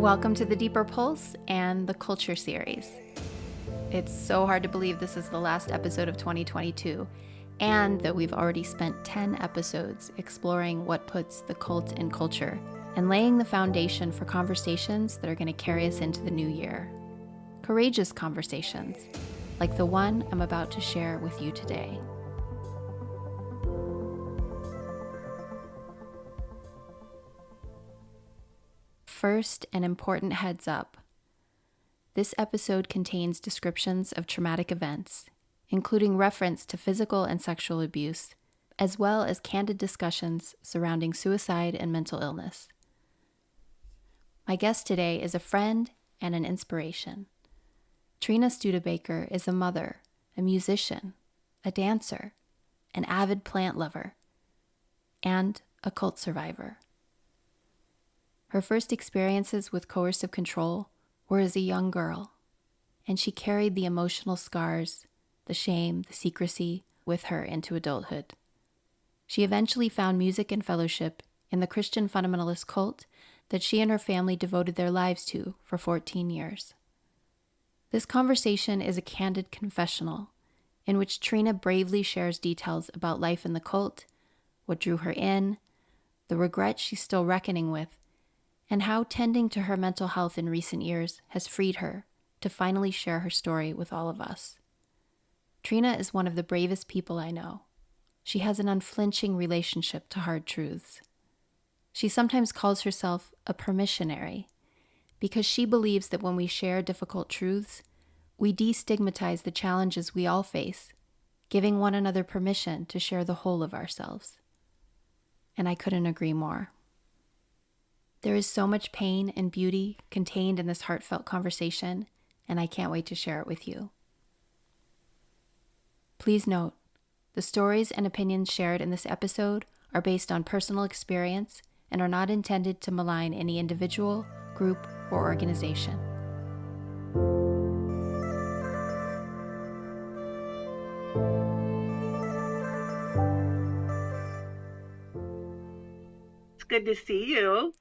Welcome to the Deeper Pulse and the Culture series. It's so hard to believe this is the last episode of 2022, and that we've already spent 10 episodes exploring what puts the cult in culture and laying the foundation for conversations that are going to carry us into the new year. Courageous conversations, like the one I'm about to share with you today. First, an important heads up. This episode contains descriptions of traumatic events, including reference to physical and sexual abuse, as well as candid discussions surrounding suicide and mental illness. My guest today is a friend and an inspiration. Trina Studebaker is a mother, a musician, a dancer, an avid plant lover, and a cult survivor. Her first experiences with coercive control were as a young girl, and she carried the emotional scars, the shame, the secrecy with her into adulthood. She eventually found music and fellowship in the Christian Fundamentalist cult that she and her family devoted their lives to for 14 years. This conversation is a candid confessional in which Trina bravely shares details about life in the cult, what drew her in, the regret she's still reckoning with, and how tending to her mental health in recent years has freed her to finally share her story with all of us. Trina is one of the bravest people I know. She has an unflinching relationship to hard truths. She sometimes calls herself a permissionary because she believes that when we share difficult truths, we destigmatize the challenges we all face, giving one another permission to share the whole of ourselves. And I couldn't agree more. There is so much pain and beauty contained in this heartfelt conversation, and I can't wait to share it with you. Please note, the stories and opinions shared in this episode are based on personal experience and are not intended to malign any individual, group, or organization. It's good to see you.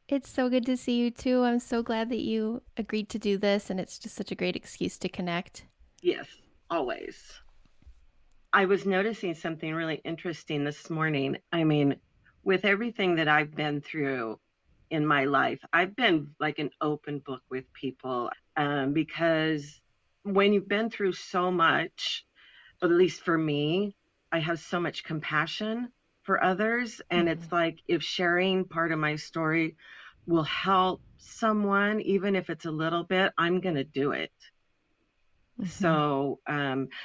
It's so good to see you too. I'm so glad that you agreed to do this, and it's just such a great excuse to connect. Yes, always. I was noticing something really interesting this morning. I mean, with everything that I've been through in my life, I've been like an open book with people because when you've been through so much, at least for me, I have so much compassion for others. And It's like if sharing part of my story will help someone, even if it's a little bit, I'm going to do it. So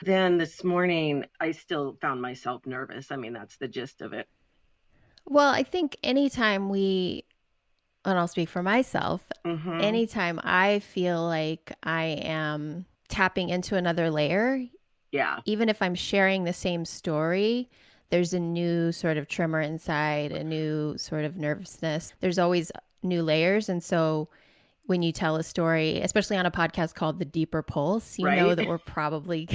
then this morning, I still found myself nervous. I mean, that's the gist of it. Well, I think anytime and I'll speak for myself, anytime I feel like I am tapping into another layer, even if I'm sharing the same story, there's a new sort of tremor inside, a new sort of nervousness. There's always new layers. And so when you tell a story, especially on a podcast called The Deeper Pulse, you know that we're probably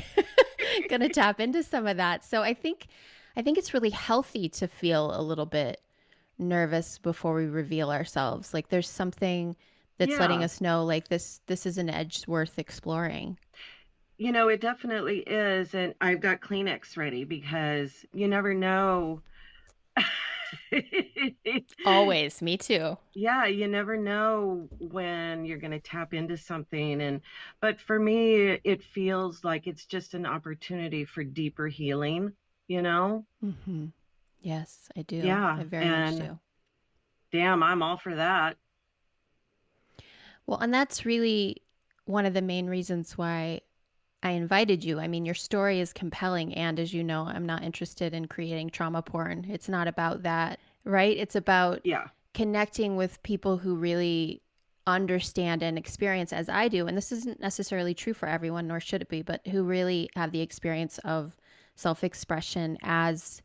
going to tap into some of that. So I think it's really healthy to feel a little bit nervous before we reveal ourselves. Like there's something that's letting us know like this is an edge worth exploring. You know, it definitely is. And I've got Kleenex ready because you never know. Always. Me too. Yeah, you never know when you're going to tap into something. But for me, it feels like it's just an opportunity for deeper healing, you know? Yes, I do. Yeah. I very much do. Damn, I'm all for that. Well, and that's really one of the main reasons why I invited you. I mean, your story is compelling. And as you know, I'm not interested in creating trauma porn. It's not about that, right? It's about connecting with people who really understand and experience as I do. And this isn't necessarily true for everyone, nor should it be, but who really have the experience of self-expression as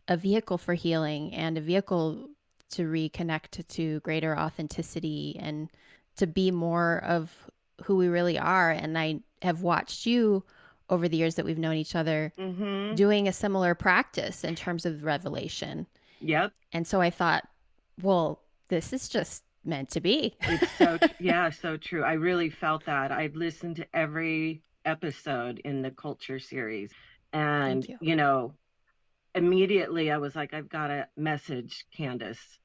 a vehicle for healing and a vehicle to reconnect to greater authenticity and to be more of who we really are. And I have watched you over the years that we've known each other Mm-hmm. doing a similar practice in terms of revelation. Yep. And so I thought, well, this is just meant to be. It's so, yeah, so true. I really felt that. I've listened to every episode in the culture series. And, Thank you. immediately I was like, I've got to message Candice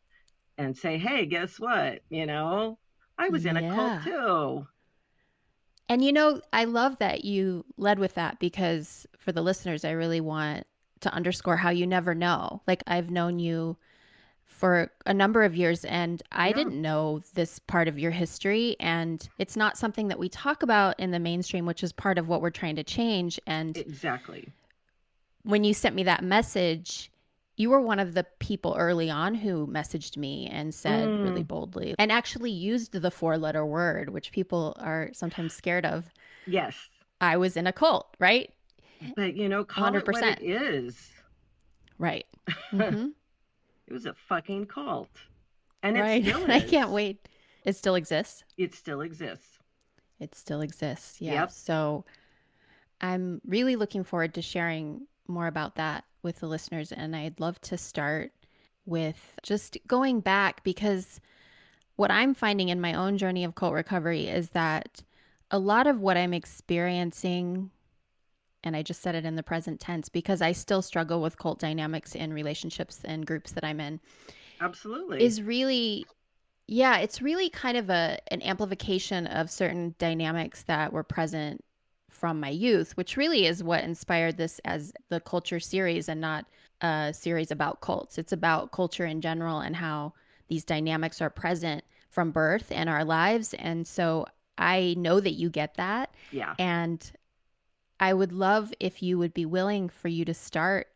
and say, hey, guess what? I was in a cult Yeah. too. And I love that you led with that, because for the listeners, I really want to underscore how you never know. Like, I've known you for a number of years and I Yeah, didn't know this part of your history. And it's not something that we talk about in the mainstream, which is part of what we're trying to change. And exactly. when you sent me that message, you were one of the people early on who messaged me and said really Mm, boldly and actually used the 4-letter word, which people are sometimes scared of. yes. I was in a cult, right? But, call it what it 100%. is. Right. It Mm-hmm. was a fucking cult. And it Right. still I is. can't wait. It still exists. It still exists. It still exists. Yeah. Yep. So I'm really looking forward to sharing more about that with the listeners. And I'd love to start with just going back, because what I'm finding in my own journey of cult recovery is that a lot of what I'm experiencing, and I just said it in the present tense because I still struggle with cult dynamics in relationships and groups that I'm in, Absolutely. is really, yeah, it's really kind of an amplification of certain dynamics that were present from my youth, which really is what inspired this as the culture series and not a series about cults. It's about culture in general and how these dynamics are present from birth in our lives. And so I know that you get that. Yeah. And I would love if you would be willing for you to start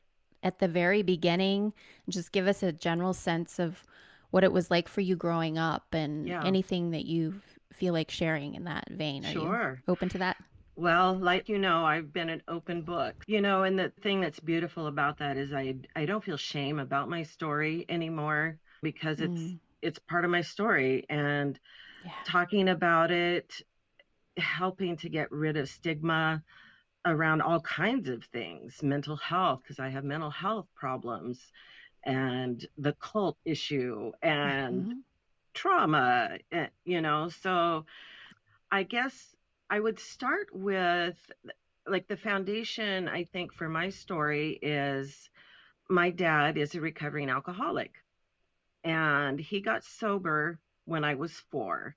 at the very beginning and just give us a general sense of what it was like for you growing up and Yeah. anything that you feel like sharing in that vein. Are you Sure. open to that? Well, like I've been an open book. And the thing that's beautiful about that is I don't feel shame about my story anymore because Mm, it's part of my story, and yeah. talking about it, helping to get rid of stigma around all kinds of things, mental health, because I have mental health problems, and the cult issue and Mm-hmm. trauma, so I guess I would start with, like, the foundation. I think for my story is my dad is a recovering alcoholic, and he got sober when I was 4.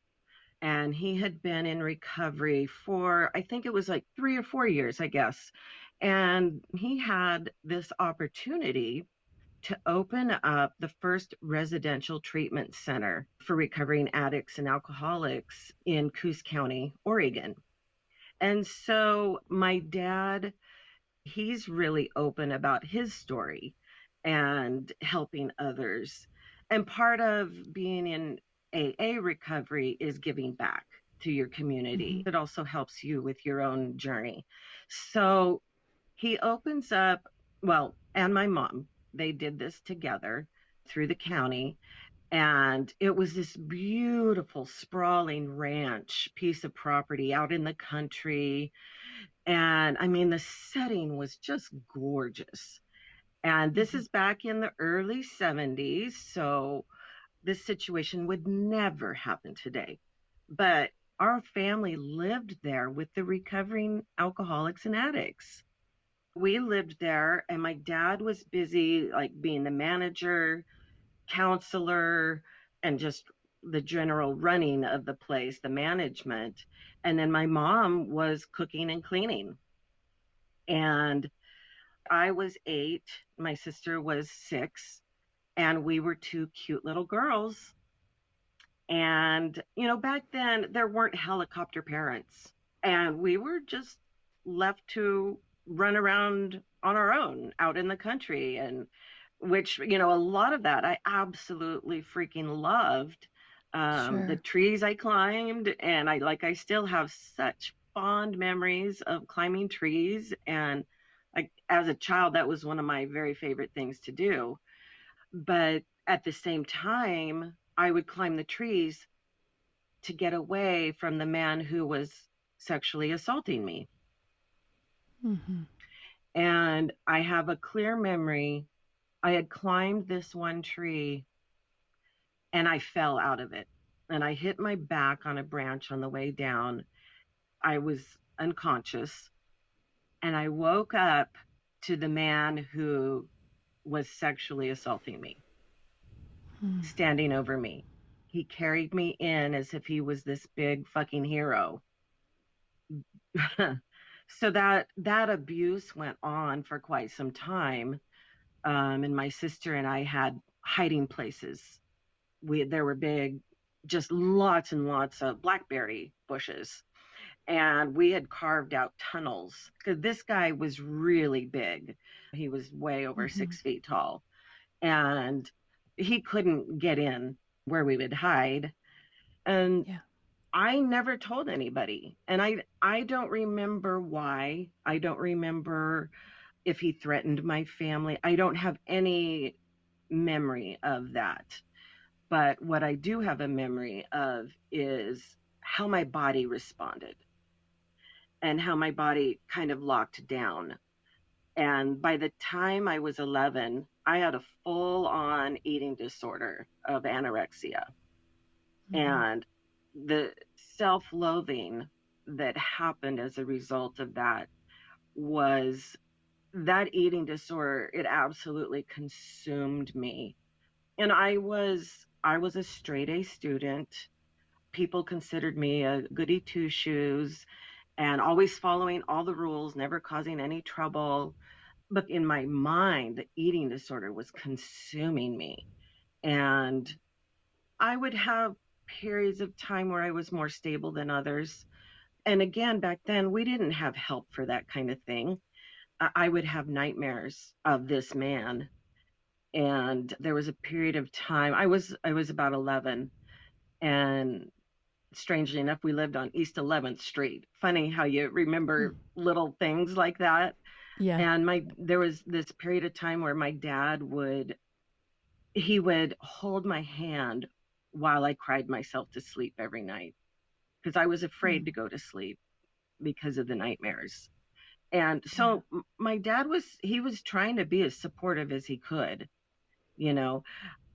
And he had been in recovery for, I think it was like 3 or 4 years, I guess. And he had this opportunity to open up the first residential treatment center for recovering addicts and alcoholics in Coos County, Oregon. And so my dad, he's really open about his story and helping others. And part of being in AA recovery is giving back to your Mm-hmm. community. It also helps you with your own journey. So he opens up, well, and my mom, they did this together through the county. And it was this beautiful, sprawling ranch piece of property out in the country. And I mean, the setting was just gorgeous. And this Mm-hmm. is back in the early 70s. So this situation would never happen today. But our family lived there with the recovering alcoholics and addicts. We lived there, and my dad was busy, like, being the manager, counselor, and just the general running of the place, the management. And then my mom was cooking and cleaning. And I was 8, my sister was 6, and we were 2 cute little girls. And, back then there weren't helicopter parents, and we were just left to run around on our own out in the country. And which, a lot of that I absolutely freaking loved. The Sure. trees I climbed, and I still have such fond memories of climbing trees. And like, as a child, that was one of my very favorite things to do. But at the same time, I would climb the trees to get away from the man who was sexually assaulting me. Mm-hmm. And I have a clear memory. I had climbed this one tree and I fell out of it. And I hit my back on a branch on the way down. I was unconscious. And I woke up to the man who was sexually assaulting me, standing over me. He carried me in as if he was this big fucking hero. So that abuse went on for quite some time. And my sister and I had hiding places. There were big, just lots and lots of blackberry bushes, and we had carved out tunnels because this guy was really big. He was way over Mm-hmm. 6 feet tall, and he couldn't get in where we would hide. And Yeah. I never told anybody. And I don't remember why. I don't remember if he threatened my family. I don't have any memory of that. But what I do have a memory of is how my body responded and how my body kind of locked down. And by the time I was 11, I had a full on eating disorder of anorexia. Mm-hmm. And the self loathing that happened as a result of that was that eating disorder. It absolutely consumed me. And I was a straight A student. People considered me a goody two shoes and always following all the rules, never causing any trouble. But in my mind, the eating disorder was consuming me. And I would have periods of time where I was more stable than others. And again, back then, we didn't have help for that kind of thing. I would have nightmares of this man. And there was a period of time, I was about 11, and strangely enough, we lived on East 11th Street. Funny how you Mm. remember little things like that. Yeah. And there was this period of time where my dad would hold my hand while I cried myself to sleep every night because I was afraid Mm. to go to sleep because of the nightmares. And Yeah. so my dad he was trying to be as supportive as he could, you know.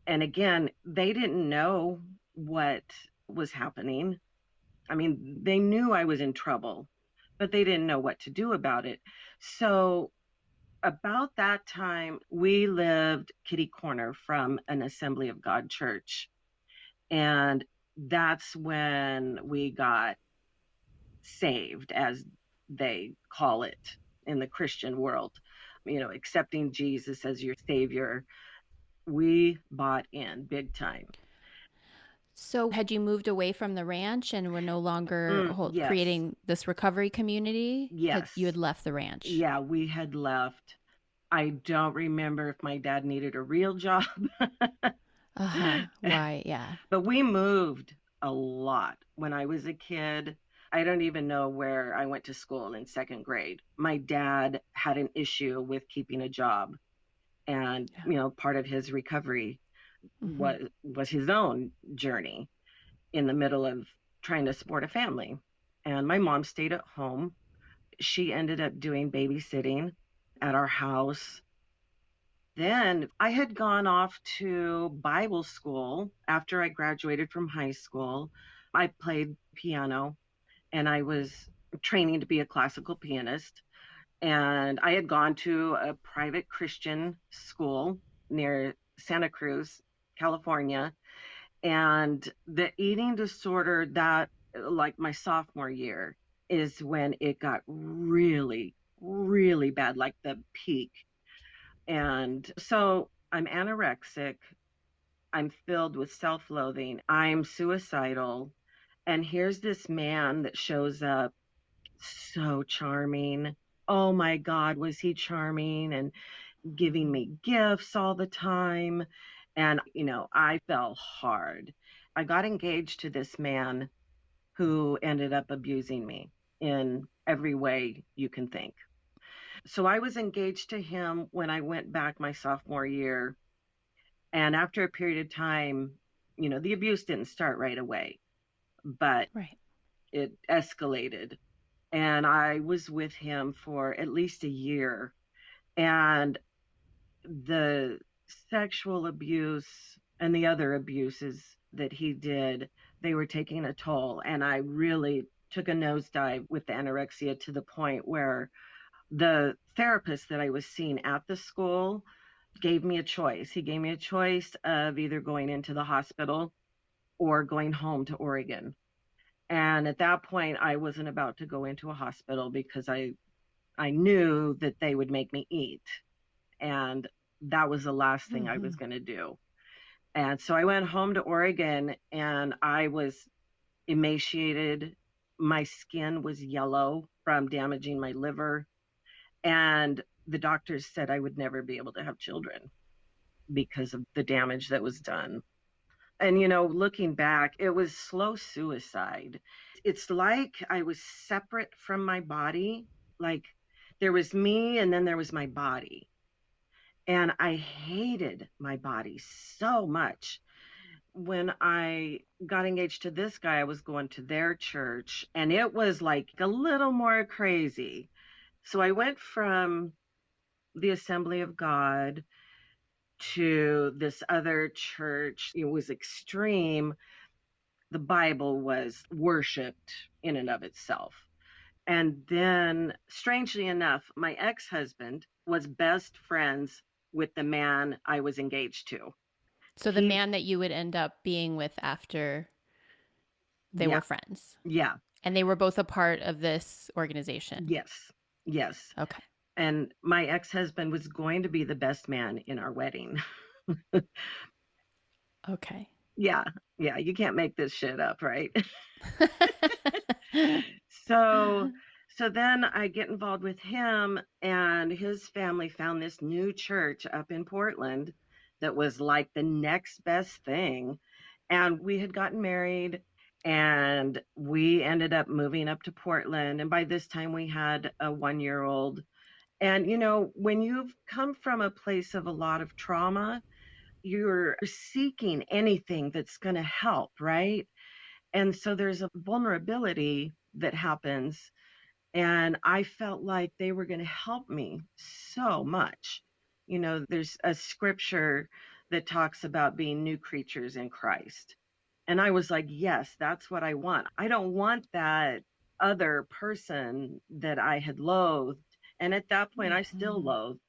And again, they didn't know what was happening. I mean, they knew I was in trouble, but they didn't know what to do about it. So about that time, we lived kitty corner from an Assembly of God church. And that's when we got saved, as they call it in the Christian world, accepting Jesus as your savior. We bought in big time. So, had you moved away from the ranch and were no longer Yes, creating this recovery community? You yes. had left the ranch. Yeah, we had left. I don't remember if my dad needed a real job. Uh huh. Why? Yeah. But we moved a lot when I was a kid. I don't even know where I went to school in second grade. My dad had an issue with keeping a job, and Yeah. part of his recovery Mm-hmm. was his own journey in the middle of trying to support a family. And my mom stayed at home. She ended up doing babysitting at our house. Then I had gone off to Bible school after I graduated from high school. I played piano and I was training to be a classical pianist. And I had gone to a private Christian school near Santa Cruz, California. And the eating disorder that, like my sophomore year, is when it got really, really bad, like the peak. And so I'm anorexic. I'm filled with self loathing. I'm suicidal. And here's this man that shows up, so charming. Oh my God, was he charming and giving Mm-hmm. me gifts all the time. And, I fell hard. I got engaged to this man who ended up abusing me in every way you can think. So I was engaged to him when I went back my sophomore year. And after a period of time, the abuse didn't start right away, but Right. it escalated. And I was with him for at least a year. And the sexual abuse and the other abuses that he did, they were taking a toll. And I really took a nosedive with the anorexia to the point where the therapist that I was seeing at the school gave me a choice. He gave me a choice of either going into the hospital or going home to Oregon. And at that point, I wasn't about to go into a hospital because I knew that they would make me eat. And that was the last thing I was going to do. And so I went home to Oregon and I was emaciated. My skin was yellow from damaging my liver. And the doctors said I would never be able to have children because of the damage that was done. And, looking back, it was slow suicide. It's like I was separate from my body. Like there was me and then there was my body. And I hated my body so much. When I got engaged to this guy, I was going to their church and it was like a little more crazy. So I went from the Assembly of God to this other church. It was extreme. The Bible was worshiped in and of itself. And then, strangely enough, my ex husband was best friends with the man I was engaged to. So the He, man that you would end up being with after they yeah, were friends. yeah, And they were both a part of this organization. yes, yes. Okay. And my ex husband was going to be the best man in our wedding. Okay. Yeah, yeah, you can't make this shit up, right? So so then I get involved with him and his family found this new church up in Portland that was like the next best thing. And we had gotten married and we ended up moving up to Portland. And by this time we had a 1 year old. And when you've come from a place of a lot of trauma, you're seeking anything that's going to help, right? And so there's a vulnerability that happens. And I felt like they were going to help me so much. There's a scripture that talks about being new creatures in Christ. And I was like, yes, that's what I want. I don't want that other person that I had loathed. And at that point, I still loathed.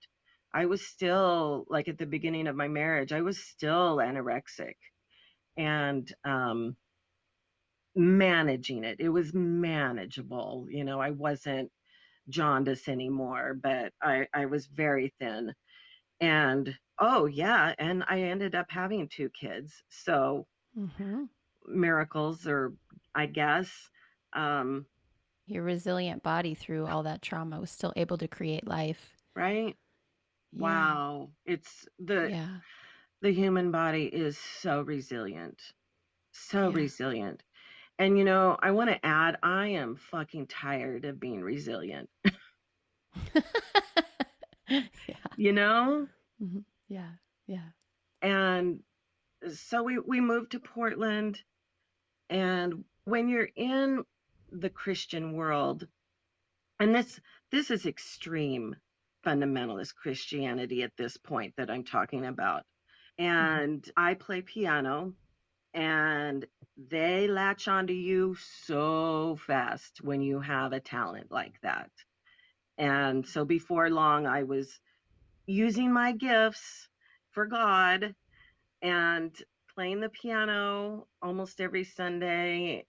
I was still, like at the beginning of my marriage, I was still anorexic. And managing it. It was manageable. I wasn't jaundice anymore, but I was very thin. And oh, yeah. And I ended up having 2 kids. So miracles, or I guess. Um, Your resilient body through all that trauma was still able to create life. right? Yeah. Wow. It's the Yeah. human body is so resilient. So Yeah. resilient. And I want to add, I am fucking tired of being resilient. Yeah. You know? Yeah. Yeah. And so we moved to Portland. And when you're in the Christian world, and this is extreme fundamentalist Christianity at this point that I'm talking about. And I play piano, and they latch onto you so fast when you have a talent like that. And so before long, I was using my gifts for God and playing the piano almost every Sunday.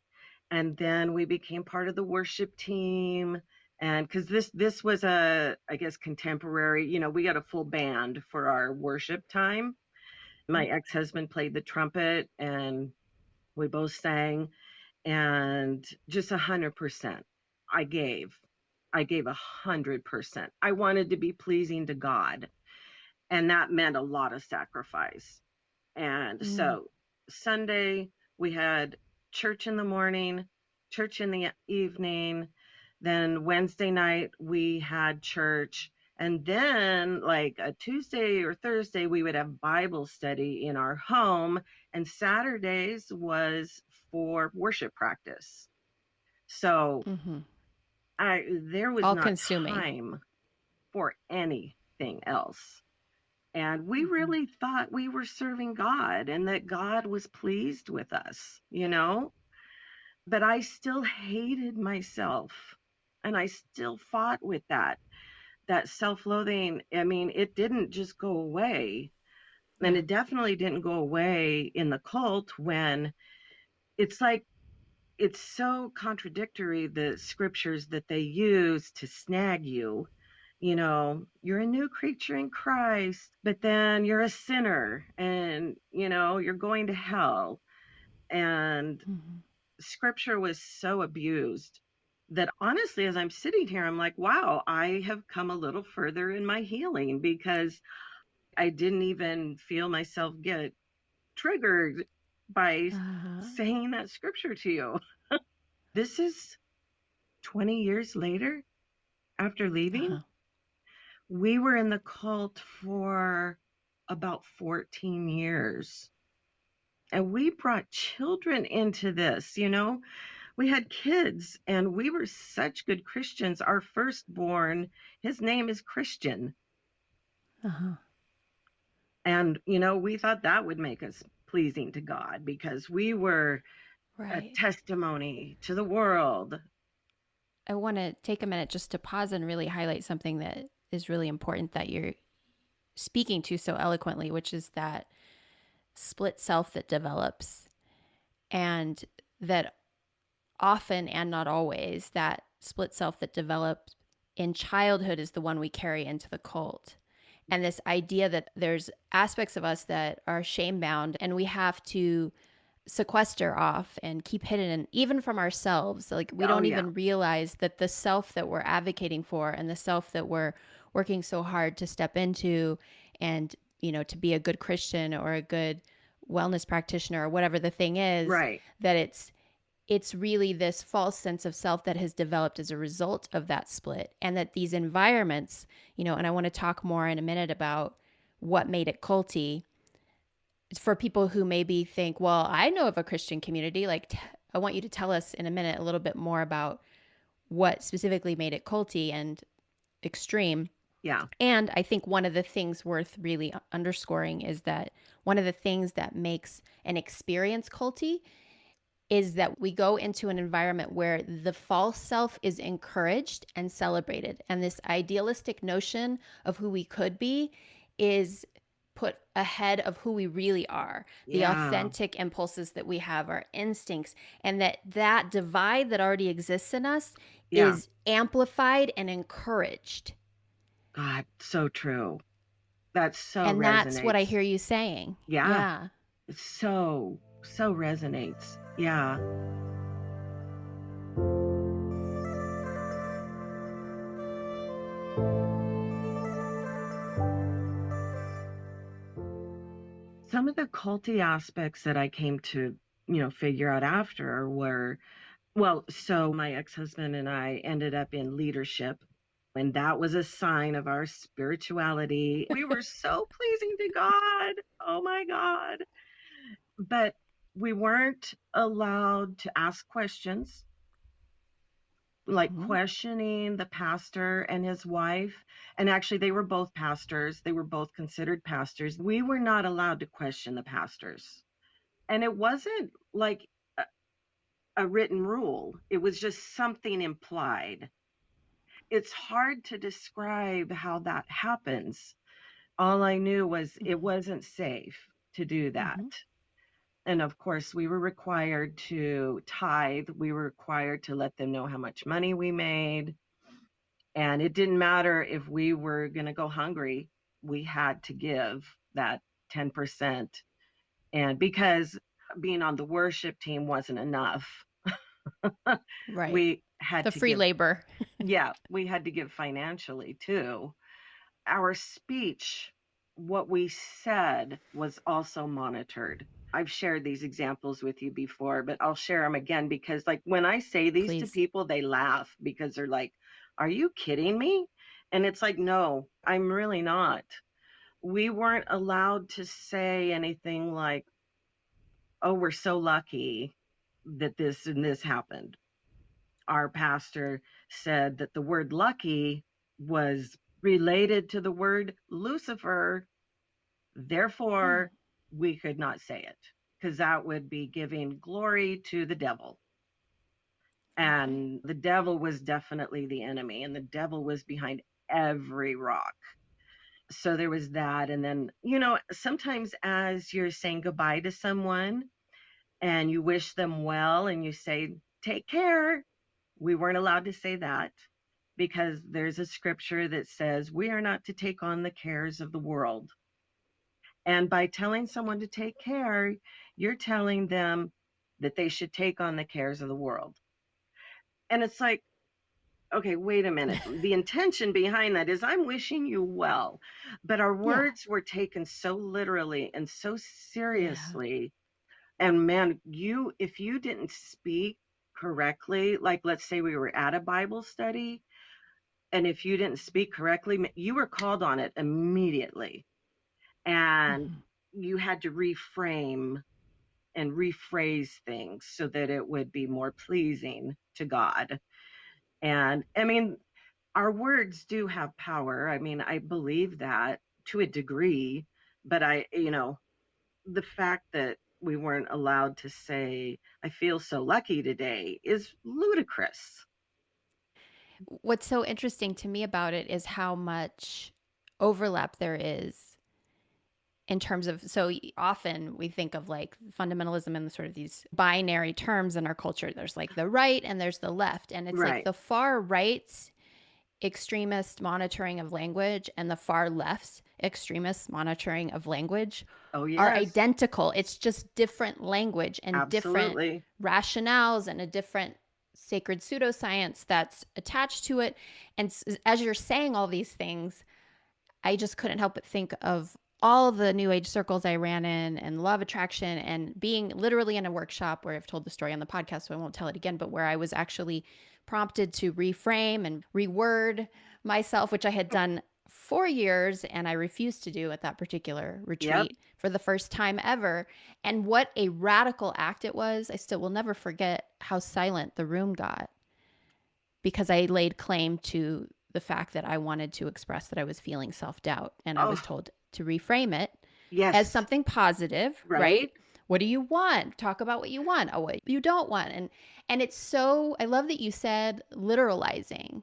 And then we became part of the worship team. And because this was I guess, contemporary, we got a full band for our worship time. My ex-husband played the trumpet and we both sang, and just 100%. I gave. I gave 100%. I wanted to be pleasing to God, and that meant a lot of sacrifice. And so Sunday, we had church in the morning, church in the evening. Then Wednesday night, we had church. And then, like a Tuesday or Thursday, we would have Bible study in our home. And Saturdays was for worship practice. So There was All not consuming. time for anything else. And we Mm-hmm. really thought we were serving God and that God was pleased with us, you know? But I still hated myself and I still fought with that self-loathing. I mean, it didn't just go away. And Yeah. it definitely didn't go away in the cult when it's like it's so contradictory, the scriptures that they use to snag you. You know, you're a new creature in Christ, but then you're a sinner and, you're going to hell. And Mm-hmm. scripture was so abused that honestly, as I'm sitting here, I'm like, wow, I have come a little further in my healing because I didn't even feel myself get triggered by Uh-huh. saying that scripture to you. This is 20 years later after leaving. Uh-huh. We were in the cult for about 14 years. And we brought children into this, We had kids and we were such good Christians. Our firstborn, his name is Christian. Uh-huh. And, we thought that would make us pleasing to God because we were a Right. testimony to the world. I want to take a minute just to pause and really highlight something that is really important that you're speaking to so eloquently, which is that split self that develops, and that often and not always that split self that develops in childhood is the one we carry into the cult. And this idea that there's aspects of us that are shame bound and we have to sequester off and keep hidden, even from ourselves. Like we Oh, don't yeah. even realize that the self that we're advocating for and the self that we're working so hard to step into and, to be a good Christian or a good wellness practitioner or whatever the thing is, Right. that it's really this false sense of self that has developed as a result of that split. And that these environments, and I want to talk more in a minute about what made it culty for people who maybe think, well, I know of a Christian community. Like, I want you to tell us in a minute a little bit more about what specifically made it culty and extreme. Yeah. And I think one of the things worth really underscoring is that one of the things that makes an experience culty is that we go into an environment where the false self is encouraged and celebrated. And this idealistic notion of who we could be is put ahead of who we really are, the Yeah. authentic impulses that we have, our instincts, and that divide that already exists in us Yeah. is amplified and encouraged. God, so true. That so And that's what I resonates. hear you saying. Yeah. Yeah. It so resonates. Yeah. Some of the culty aspects that I came to, figure out after were, well, so my ex-husband and I ended up in leadership, and that was a sign of our spirituality. We were so pleasing to God. Oh my God. But we weren't allowed to ask questions, like Mm-hmm. questioning the pastor and his wife. And actually, they were both pastors, they were both considered pastors. We were not allowed to question the pastors. And it wasn't like a written rule, it was just something implied. It's hard to describe how that happens. All I knew was it wasn't safe to do that. Mm-hmm. And of course, we were required to tithe. We were required to let them know how much money we made. And it didn't matter if we were going to go hungry, we had to give that 10%. And because being on the worship team wasn't enough, Right. we had The to free give, labor. yeah, we had to give financially too. Our speech, what we said, was also monitored. I've shared these examples with you before, but I'll share them again because, like, when I say these to Please. people, they laugh because they're like, are you kidding me? And it's like, no, I'm really not. We weren't allowed to say anything like, oh, we're so lucky that this and this happened. our pastor said that the word lucky was related to the word Lucifer. Therefore, we could not say it because that would be giving glory to the devil. Okay. And the devil was definitely the enemy, and the devil was behind every rock. So there was that. And then, sometimes as you're saying goodbye to someone and you wish them well and you say, take care, we weren't allowed to say that because there's a scripture that says we are not to take on the cares of the world. And by telling someone to take care, you're telling them that they should take on the cares of the world. And it's like, okay, wait a minute. The intention behind that is I'm wishing you well. But our Yeah. words were taken so literally and so Yeah. seriously. And man, if you didn't speak correctly, like let's say we were at a Bible study, and if you didn't speak correctly, you were called on it immediately. And Mhm. you had to reframe and rephrase things so that it would be more pleasing to God. And I mean, our words do have power. I mean, I believe that to a degree, but the fact that we weren't allowed to say, I feel so lucky today is ludicrous. What's so interesting to me about it is how much overlap there is in terms of, so often we think of like fundamentalism and sort of these binary terms in our culture. There's like the right and there's the left. And it's like Right. the far right's extremist monitoring of language and the far left's extremist monitoring of language Oh, are yes, identical. It's just different language and different absolutely. rationales and a different sacred pseudoscience that's attached to it. And as you're saying all these things, I just couldn't help but think of all the new age circles I ran in and law of attraction and being literally in a workshop where I've told the story on the podcast, so I won't tell it again, but where I was actually prompted to reframe and reword myself, which I had done for years and I refused to do at that particular Yep. retreat for the first time ever. And what a radical act it was. I still will never forget how silent the room got because I laid claim to the fact that I wanted to express that I was feeling self doubt. And I was Oh, told to reframe it as yes. something positive, Right. right? What do you want? Talk about what you want, or what you don't want. And it's so, I love that you said literalizing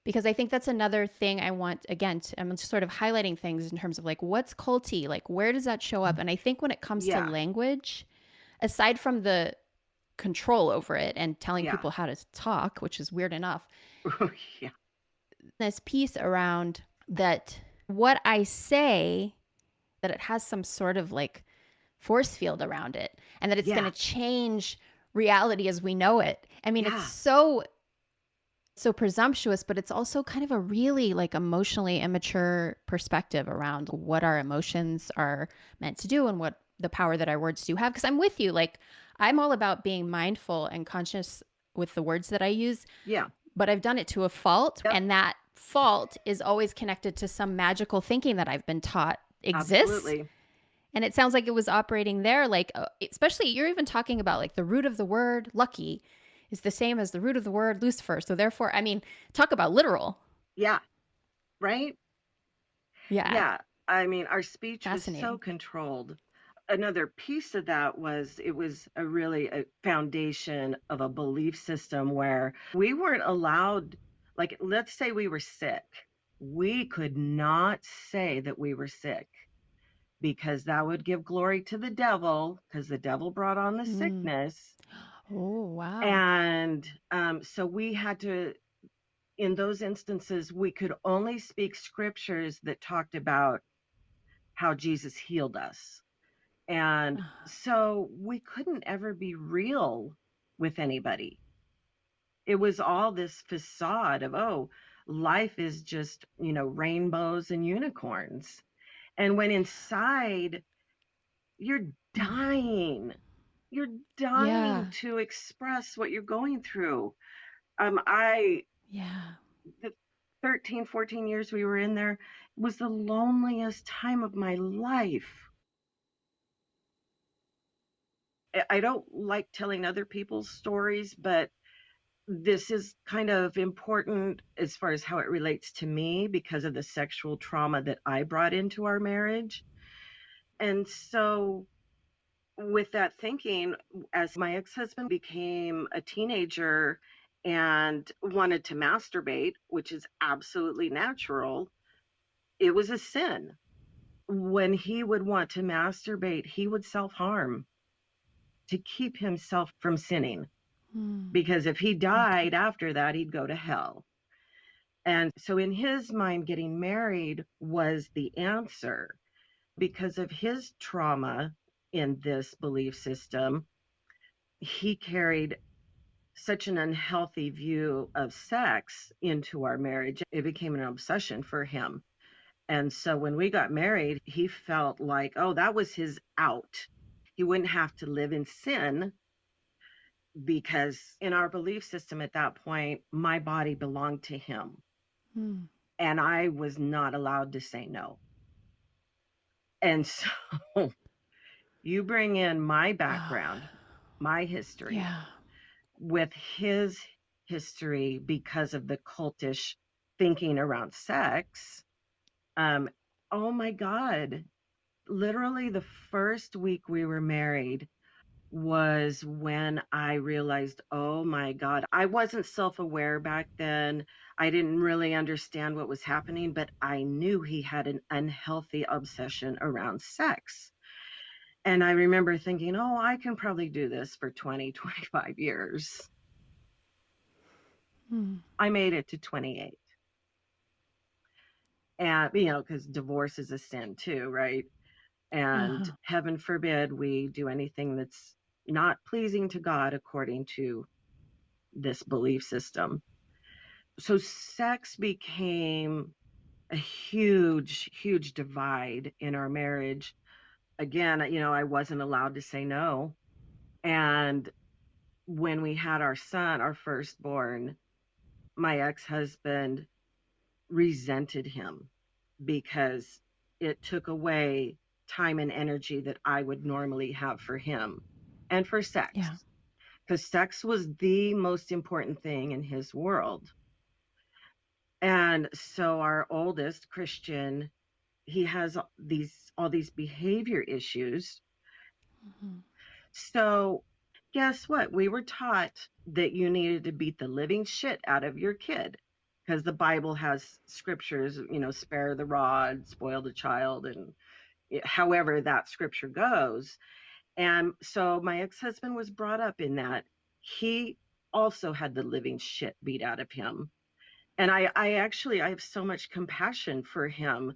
because I think that's another thing I want, again, I'm sort of highlighting things in terms of like, what's culty? Like, where does that show up? And I think when it comes to Yeah. language, aside from the control over it and telling Yeah. people how to talk, which is weird enough, Yeah. this piece around that what I say, that it has some sort of like force field around it and that it's going Yeah. to change reality as we know it. I mean, it's Yeah. so presumptuous, but it's also kind of a really like emotionally immature perspective around what our emotions are meant to do and what the power that our words do have. Because I'm with you. Like, I'm all about being mindful and conscious with the words that I use, Yeah. but I've done it to a fault. Yep. And that fault is always connected to some magical thinking that I've been taught exists. Absolutely. And it sounds like it was operating there. Like, especially you're even talking about like the root of the word lucky is the same as the root of the word Lucifer. So therefore, I mean, talk about literal. Yeah. Right. Yeah. Yeah. I mean, our speech was so Fascinating. controlled. Another piece of that was it was a foundation of a belief system where we weren't allowed, like, let's say we were sick. We could not say that we were sick because that would give glory to the devil because the devil brought on the Mm. sickness. Oh, wow. And so we had to, in those instances, we could only speak scriptures that talked about how Jesus healed us. And so we couldn't ever be real with anybody. It was all this facade of, oh, life is just, rainbows and unicorns. And when inside, you're dying. You're dying Yeah. to express what you're going through. I Yeah. the 13, 14 years we were in there was the loneliest time of my life. I don't like telling other people's stories, but this is kind of important as far as how it relates to me because of the sexual trauma that I brought into our marriage. And so, with that thinking, as my ex-husband became a teenager and wanted to masturbate, which is absolutely natural, it was a sin. When he would want to masturbate, he would self-harm to keep himself from sinning. Because if he died after that, he'd go to hell. And so, in his mind, getting married was the answer because of his trauma in this belief system. He carried such an unhealthy view of sex into our marriage. It became an obsession for him. And so when we got married, he felt like, oh, that was his out. He wouldn't have to live in sin because in our belief system at that point, my body belonged to him. And I was not allowed to say no. And so you bring in my background, my history, with his history because of the cultish thinking around sex. Oh my God. Literally, the first week we were married was when I realized, oh my God, I wasn't self aware back then. I didn't really understand what was happening, but I knew he had an unhealthy obsession around sex. And I remember thinking, oh, I can probably do this for 20, 25 years. I made it to 28. And, because divorce is a sin too, right? And heaven forbid we do anything that's not pleasing to God according to this belief system. So sex became a huge, huge divide in our marriage. Again, I wasn't allowed to say no. And when we had our son, our firstborn, my ex-husband resented him because it took away time and energy that I would normally have for him and for sex. Because sex was the most important thing in his world. And so our oldest, Christian, he has all these behavior issues. So guess what? We were taught that you needed to beat the living shit out of your kid because the Bible has scriptures, spare the rod, spoil the child, and however that scripture goes. And so my ex-husband was brought up in that. He also had the living shit beat out of him. And I have so much compassion for him.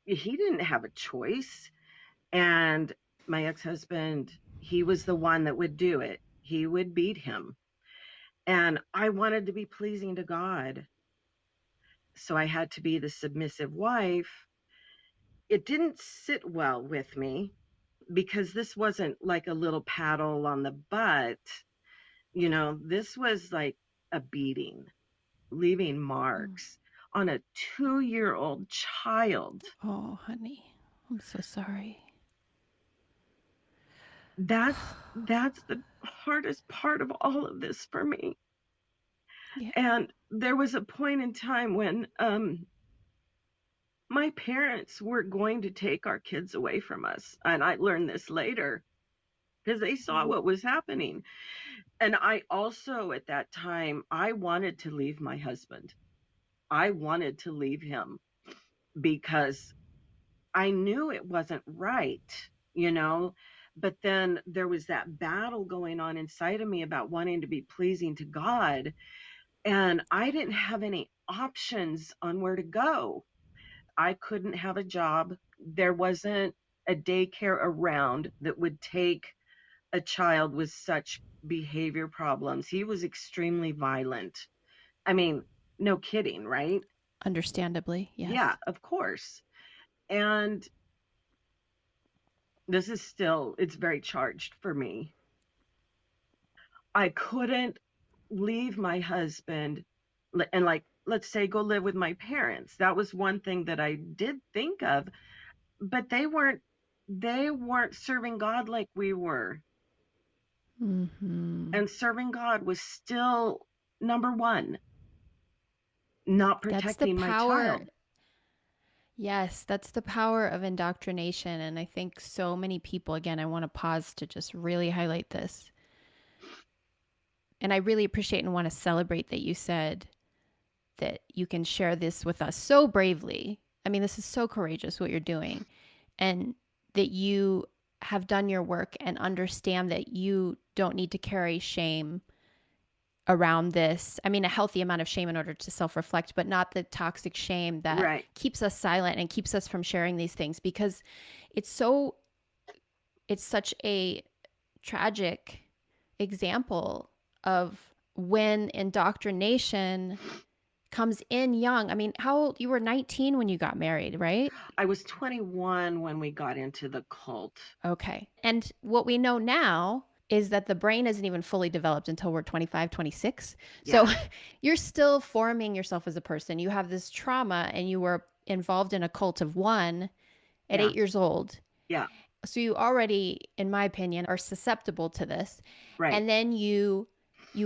He didn't have a choice. And my ex-husband, he was the one that would do it. He would beat him. And I wanted to be pleasing to God. So I had to be the submissive wife. It didn't sit well with me because this wasn't like a little paddle on the butt. This was like a beating, leaving marks on a 2-year-old child. Oh, honey, I'm so sorry. That's the hardest part of all of this for me. Yeah. And there was a point in time when my parents were going to take our kids away from us. And I learned this later because they saw what was happening. And I also, at that time, I wanted to leave my husband. I wanted to leave him because I knew it wasn't right, but then there was that battle going on inside of me about wanting to be pleasing to God. And I didn't have any options on where to go. I couldn't have a job. There wasn't a daycare around that would take a child with such behavior problems. He was extremely violent. I mean, no kidding, right? Understandably, yes. Yeah, of course. And this is still, it's very charged for me. I couldn't leave my husband and, like, let's say, go live with my parents. That was one thing that I did think of, but they weren't serving God like we were. And serving God was still number one, not That's the protecting my power. child. Yes, that's the power of indoctrination. And I think so many people, again, I want to pause to just really highlight this. And I really appreciate and want to celebrate that you said that you can share this with us so bravely. I mean, this is so courageous what you're doing. And that you have done your work and understand that you don't need to carry shame around this. I mean, a healthy amount of shame in order to self reflect, but not the toxic shame that Right. keeps us silent and keeps us from sharing these things because it's such a tragic example of when indoctrination comes in young. I mean, how old? You were 19 when you got married, right? I was 21 when we got into the cult. Okay. And what we know now is that the brain isn't even fully developed until we're 25, 26. So Yeah. you're still forming yourself as a person. You have this trauma and you were involved in a cult of one at Yeah. 8 years old. Yeah. So you already, in my opinion, are susceptible to this. Right. And then you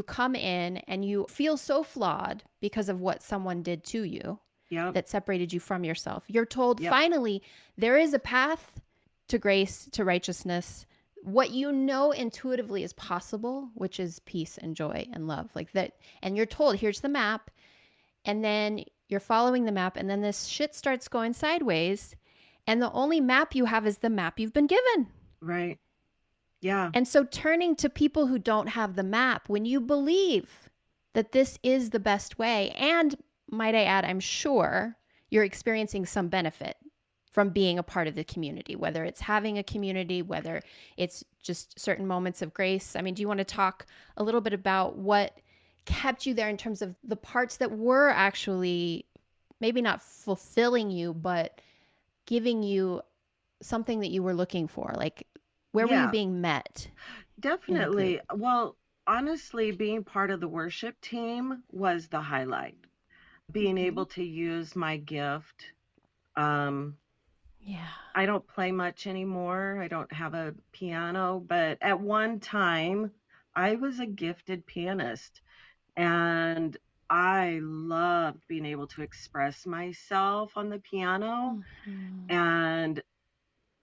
come in and you feel so flawed because of what someone did to you Yep. that separated you from yourself. You're told Yep. finally there is a path to grace, to righteousness, what you know intuitively is possible, which is peace and joy and love, like that. And you're told, here's the map. And then you're following the map. And then this shit starts going sideways. And the only map you have is the map you've been given. Right. Yeah. And so turning to people who don't have the map, when you believe that this is the best way, and might I add, I'm sure you're experiencing some benefit from being a part of the community, whether it's having a community, whether it's just certain moments of grace. I mean, do you want to talk a little bit about what kept you there in terms of the parts that were actually maybe not fulfilling you, but giving you something that you were looking for? Like, where were you Yeah. being met in the Definitely. group? Well, honestly, being part of the worship team was the highlight. Being Mm-hmm. able to use my gift. Um, Yeah. I don't play much anymore. I don't have a piano, but at one time I was a gifted pianist and I loved being able to express myself on the piano. Mm-hmm. And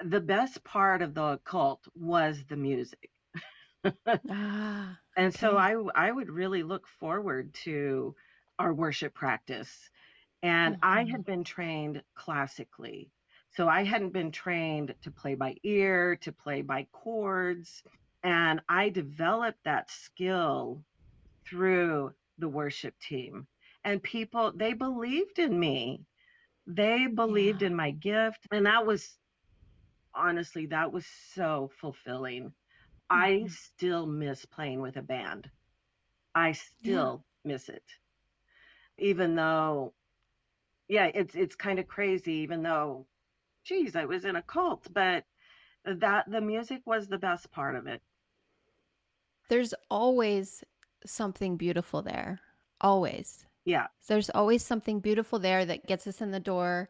the best part of the occult was the music. Ah, And so okay. I would really look forward to our worship practice. And I Mm-hmm. had been trained classically. So I hadn't been trained to play by ear, to play by chords. And I developed that skill through the worship team. And people, they believed in me. They believed Yeah. in my gift. And that was honestly, that was so fulfilling. I Mm-hmm. still miss playing with a band. I Yeah. still miss it. Even though, yeah, it's kind of crazy, even though, geez, I was in a cult, but that the music was the best part of it. There's always something beautiful there. Always. Yeah. There's always something beautiful there that gets us in the door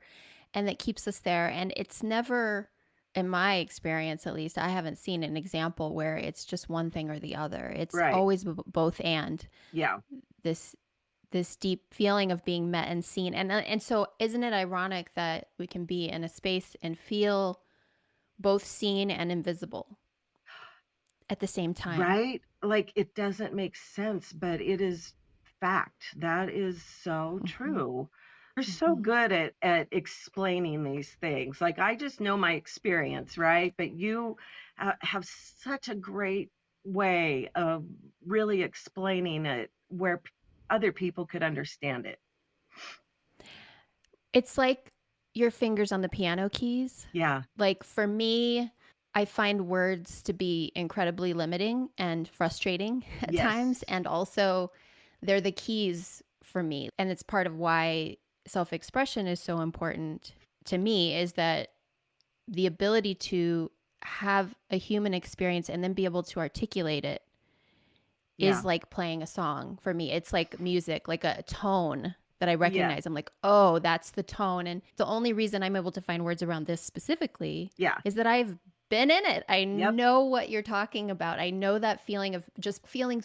and that keeps us there. And it's never, in my experience at least, I haven't seen an example where it's just one thing or the other. It's Right. always both and Yeah. this deep feeling of being met and seen. And so isn't it ironic that we can be in a space and feel both seen and invisible at the same time? Right? Like it doesn't make sense, but it is fact. That is so Mm-hmm. true. You're so Mm-hmm. good at explaining these things. Like I just know my experience, right? But you have such a great way of really explaining it where other people could understand it. It's like your fingers on the piano keys. Yeah. Like for me, I find words to be incredibly limiting and frustrating at times. Yes. And also, they're the keys for me. And it's part of why self expression is so important to me is that the ability to have a human experience and then be able to articulate it Yeah. is like playing a song for me. It's like music, like a tone that I Yes. recognize. I'm like, oh, that's the tone. And the only reason I'm able to find words around this specifically Yeah. is that I've been in it. I Yep. know what you're talking about. I know that feeling of just feeling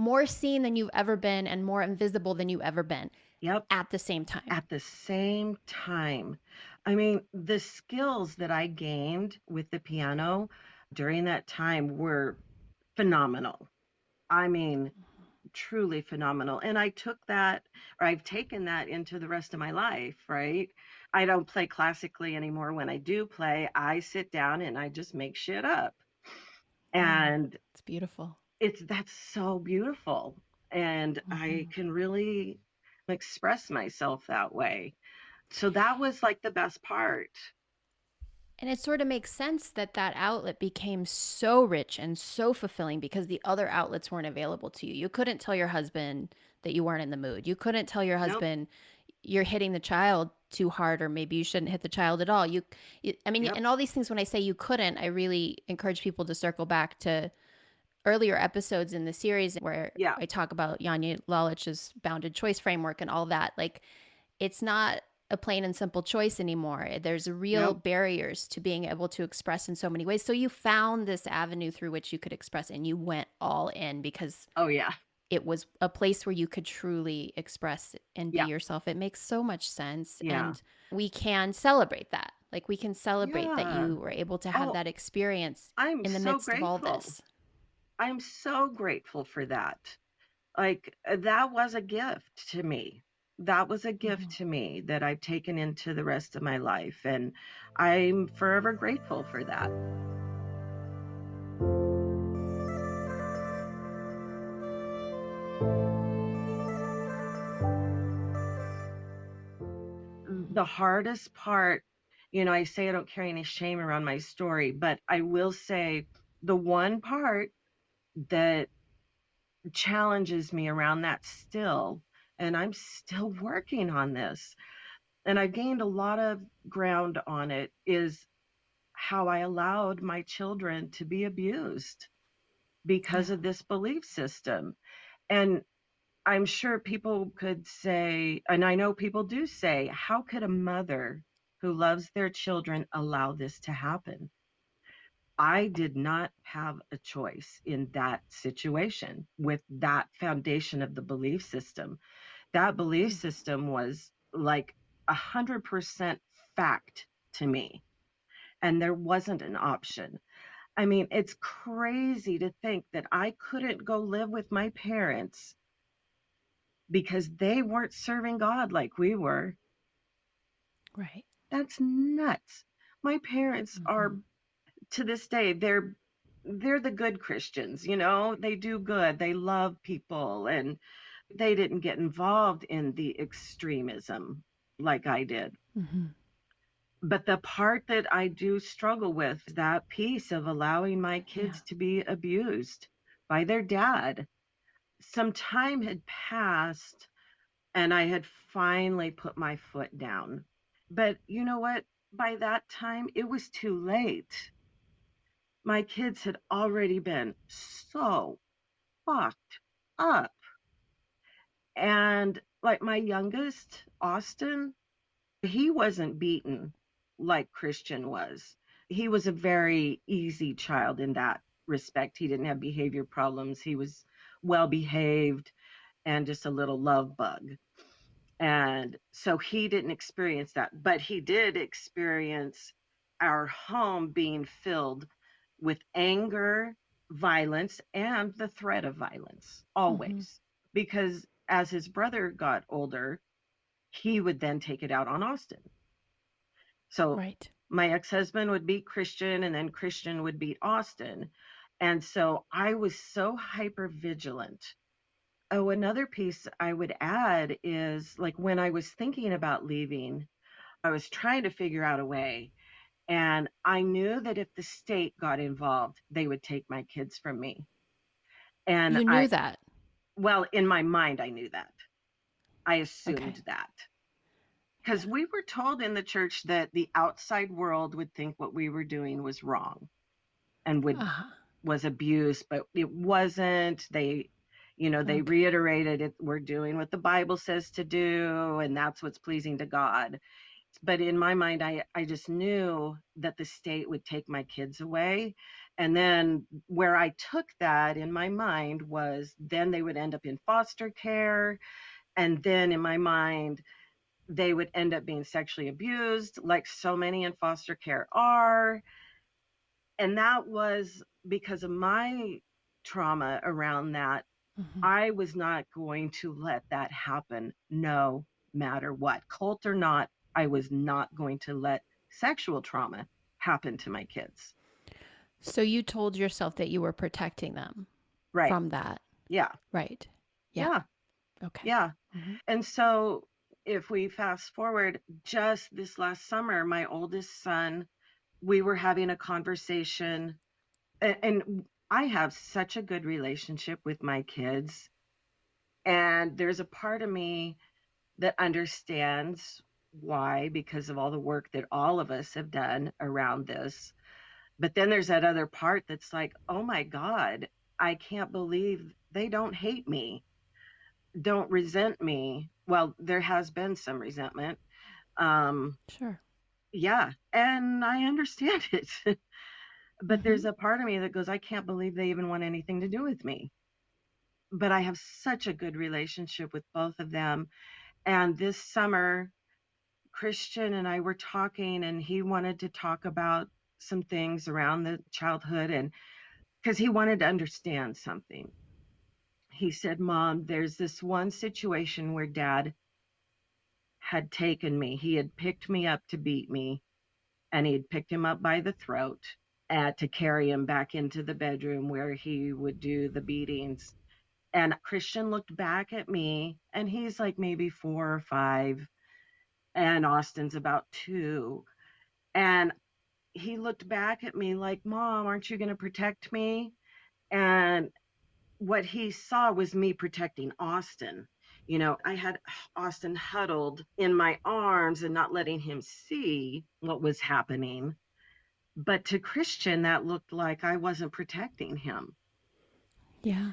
more seen than you've ever been and more invisible than you've ever been. Yep. At the same time. At the same time. I mean, the skills that I gained with the piano during that time were phenomenal. I mean, truly phenomenal. And I took that, or I've taken that into the rest of my life, right? I don't play classically anymore. When I do play, I sit down and I just make shit up. And it's beautiful. That's so beautiful. And I can really express myself that way. So that was like the best part. And it sort of makes sense that that outlet became so rich and so fulfilling because the other outlets weren't available to you. You couldn't tell your husband that you weren't in the mood. You couldn't tell your Nope. husband you're hitting the child too hard, or maybe you shouldn't hit the child at all. I mean, Yep. and all these things, when I say you couldn't, I really encourage people to circle back to earlier episodes in the series where Yeah. I talk about Janja Lalich's bounded choice framework and all that. Like, it's not a plain and simple choice anymore. There's real Nope. barriers to being able to express in so many ways. So you found this avenue through which you could express, and you went all in because Oh, yeah. it was a place where you could truly express and be Yeah. yourself. It makes so much sense. Yeah. And we can celebrate that. Like, we can celebrate that Yeah. you were able to have Oh, that experience I'm in the so midst of all grateful. this. I'm so grateful for that. Like, that was a gift to me. That was a gift to me that I've taken into the rest of my life. And I'm forever grateful for that. The hardest part, I say I don't carry any shame around my story, but I will say the one part that challenges me around that still, and I'm still working on this, and I've gained a lot of ground on it, is how I allowed my children to be abused because Yeah. of this belief system. And I'm sure people could say, and I know people do say, how could a mother who loves their children allow this to happen? I did not have a choice in that situation with that foundation of the belief system. That belief system was like 100% fact to me, and there wasn't an option. I mean, it's crazy to think that I couldn't go live with my parents because they weren't serving God like we were. Right. That's nuts. My parents are, to this day, they're the good Christians, they do good, they love people, and they didn't get involved in the extremism like I did. But the part that I do struggle with is that piece of allowing my Yeah. kids to be abused by their dad. Some time had passed and I had finally put my foot down. But you know what? By that time, it was too late. My kids had already been so fucked up. And like my youngest, Austin, he wasn't beaten like Christian was. He was a very easy child in that respect. He didn't have behavior problems. He was well behaved and just a little love bug. And so he didn't experience that, but he did experience our home being filled with anger, violence, and the threat of violence always. Because as his brother got older, he would then take it out on Austin. So Right. my ex-husband would beat Christian and then Christian would beat Austin. And so I was so hyper vigilant. Oh, another piece I would add is like when I was thinking about leaving, I was trying to figure out a way. And I knew that if the state got involved, they would take my kids from me. And You knew that. well, in my mind, I knew that. I Okay. assumed that. Yeah. Because we were told in the church that the outside world would think what we were doing was wrong and was abuse, but it wasn't. They Okay. reiterated it. We're doing what the Bible says to do, and that's what's pleasing to God. But in my mind, I just knew that the state would take my kids away. And then where I took that in my mind was then they would end up in foster care. And then in my mind, they would end up being sexually abused, like so many in foster care are. And that was because of my trauma around that. Mm-hmm. I was not going to let that happen no matter what. Cult or not, I was not going to let sexual trauma happen to my kids. So you told yourself that you were protecting them Right. from that. Yeah. Right. Yeah. Yeah. Okay. Yeah. Mm-hmm. And so if we fast forward just this last summer, my oldest son, we were having a conversation, and I have such a good relationship with my kids. And there's a part of me that understands why, because of all the work that all of us have done around this. But then there's that other part that's like, oh my God, I can't believe they don't hate me, don't resent me. Well, there has been some resentment. Um, Sure. yeah, and I understand it. But Mm-hmm. there's a part of me that goes, I can't believe they even want anything to do with me. But I have such a good relationship with both of them. And this summer, Christian and I were talking, and he wanted to talk about some things around the childhood, and because he wanted to understand something. He said, Mom, there's this one situation where Dad had taken me. He had picked me up to beat me, and he had picked him up by the throat to carry him back into the bedroom where he would do the beatings. And Christian looked back at me, and he's like maybe 4 or 5, and Austin's about 2. And he looked back at me like, Mom, aren't you going to protect me? And what he saw was me protecting Austin. I had Austin huddled in my arms and not letting him see what was happening. But to Christian, that looked like I wasn't protecting him. Yeah.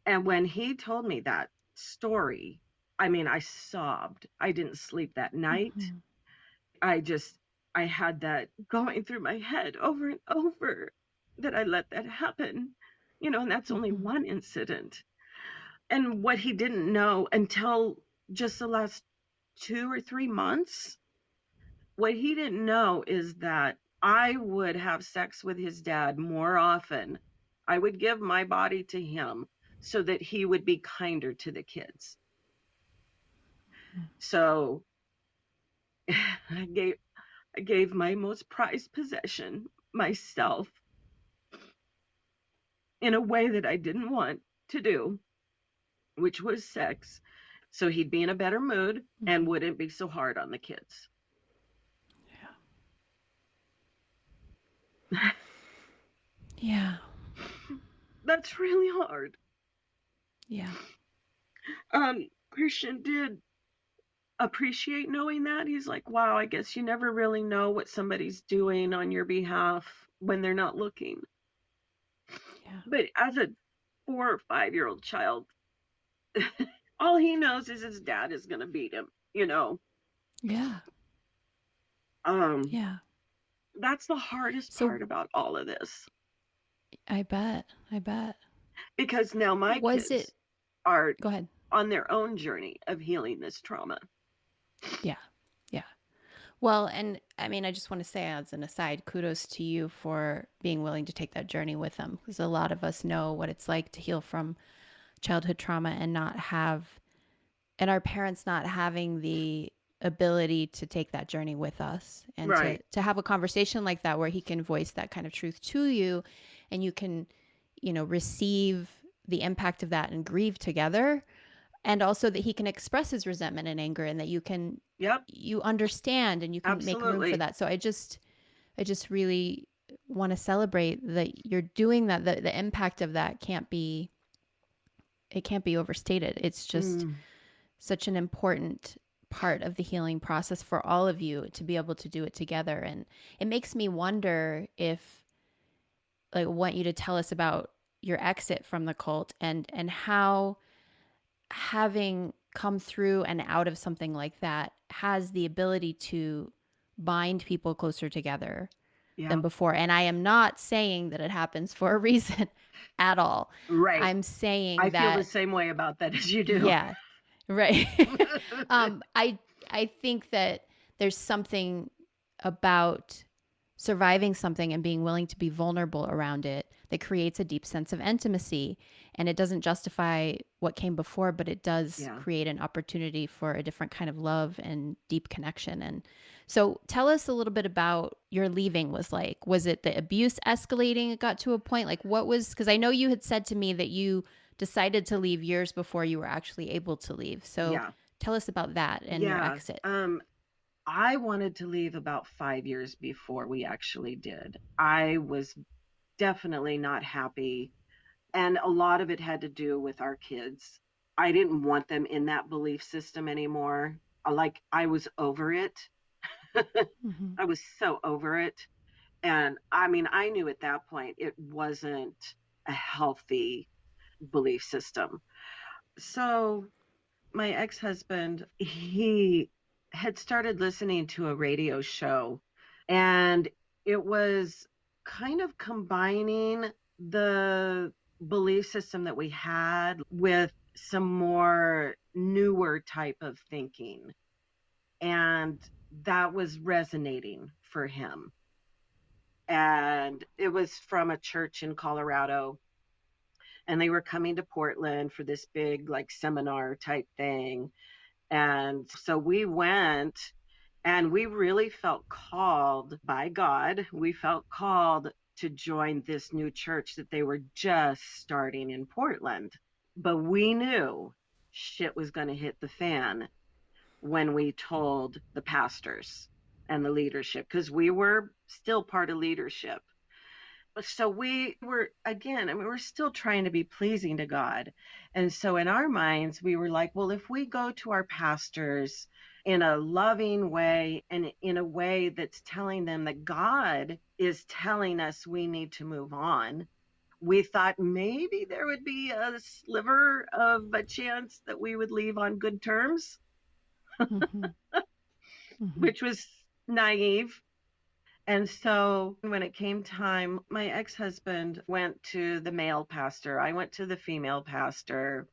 And when he told me that story, I mean, I sobbed. I didn't sleep that night. Mm-hmm. I just, I had that going through my head over and over, that I let that happen, and that's only Mm-hmm. one incident. And what he didn't know until just the last 2 or 3 months, what he didn't know is that I would have sex with his dad more often. I would give my body to him so that he would be kinder to the kids. So I gave my most prized possession, myself, in a way that I didn't want to do, which was sex. So he'd be in a better mood Mm-hmm. and wouldn't be so hard on the kids. Yeah. Yeah. That's really hard. Yeah. Christian did appreciate knowing that. He's like, wow, I guess you never really know what somebody's doing on your behalf when they're not looking. Yeah. But as a 4 or 5-year-old child, all he knows is his dad is going to beat him. Yeah. Um, Yeah. that's the hardest So part about all of this, I bet. I bet. because now my Was kids it? are Go ahead. on their own journey of healing this trauma. Yeah. Yeah. Well, and I mean, I just want to say as an aside, kudos to you for being willing to take that journey with them, because a lot of us know what it's like to heal from childhood trauma and not have, and our parents not having the ability to take that journey with us and to Right. have a conversation like that where he can voice that kind of truth to you and you can, receive the impact of that and grieve together, and also that he can express his resentment and anger and that Yep. you understand and you can make room for Absolutely. that. So I just really want to celebrate that you're doing that. The impact of that can't be overstated. It's just Mm. such an important part of the healing process for all of you to be able to do it together. And it makes me wonder if, like, I want you to tell us about your exit from the cult and how having come through and out of something like that has the ability to bind people closer together. than before. And I am not saying that it happens for a reason at all. Right. I'm saying I feel the that, same way about that as you do. yeah, right. I think that there's something about surviving something and being willing to be vulnerable around it that creates a deep sense of intimacy. And it doesn't justify what came before, but it does Yeah. create an opportunity for a different kind of love and deep connection. And so tell us a little bit about your leaving was like. Was it the abuse escalating? It got to a point like what was, because I know you had said to me that you decided to leave years before you were actually able to leave. So Yeah. tell us about that and your Yeah. exit. I wanted to leave about 5 years before we actually did. I was definitely not happy. And a lot of it had to do with our kids. I didn't want them in that belief system anymore. Like, I was over it. Mm-hmm. I was so over it. And I mean, I knew at that point it wasn't a healthy belief system. So my ex-husband, he had started listening to a radio show, and it was kind of combining the belief system that we had with some more newer type of thinking. And that was resonating for him. And it was from a church in Colorado, and they were coming to Portland for this big like seminar type thing. And so we went, and we really felt called by God. We felt called to join this new church that they were just starting in Portland. But we knew shit was going to hit the fan when we told the pastors and the leadership, because we were still part of leadership. So we were, again, I mean, we're still trying to be pleasing to God. And so in our minds, we were like, well, if we go to our pastors in a loving way and in a way that's telling them that God is telling us we need to move on, we thought maybe there would be a sliver of a chance that we would leave on good terms, Mm-hmm. Mm-hmm. which was naive. And so when it came time, my ex-husband went to the male pastor. I went to the female pastor.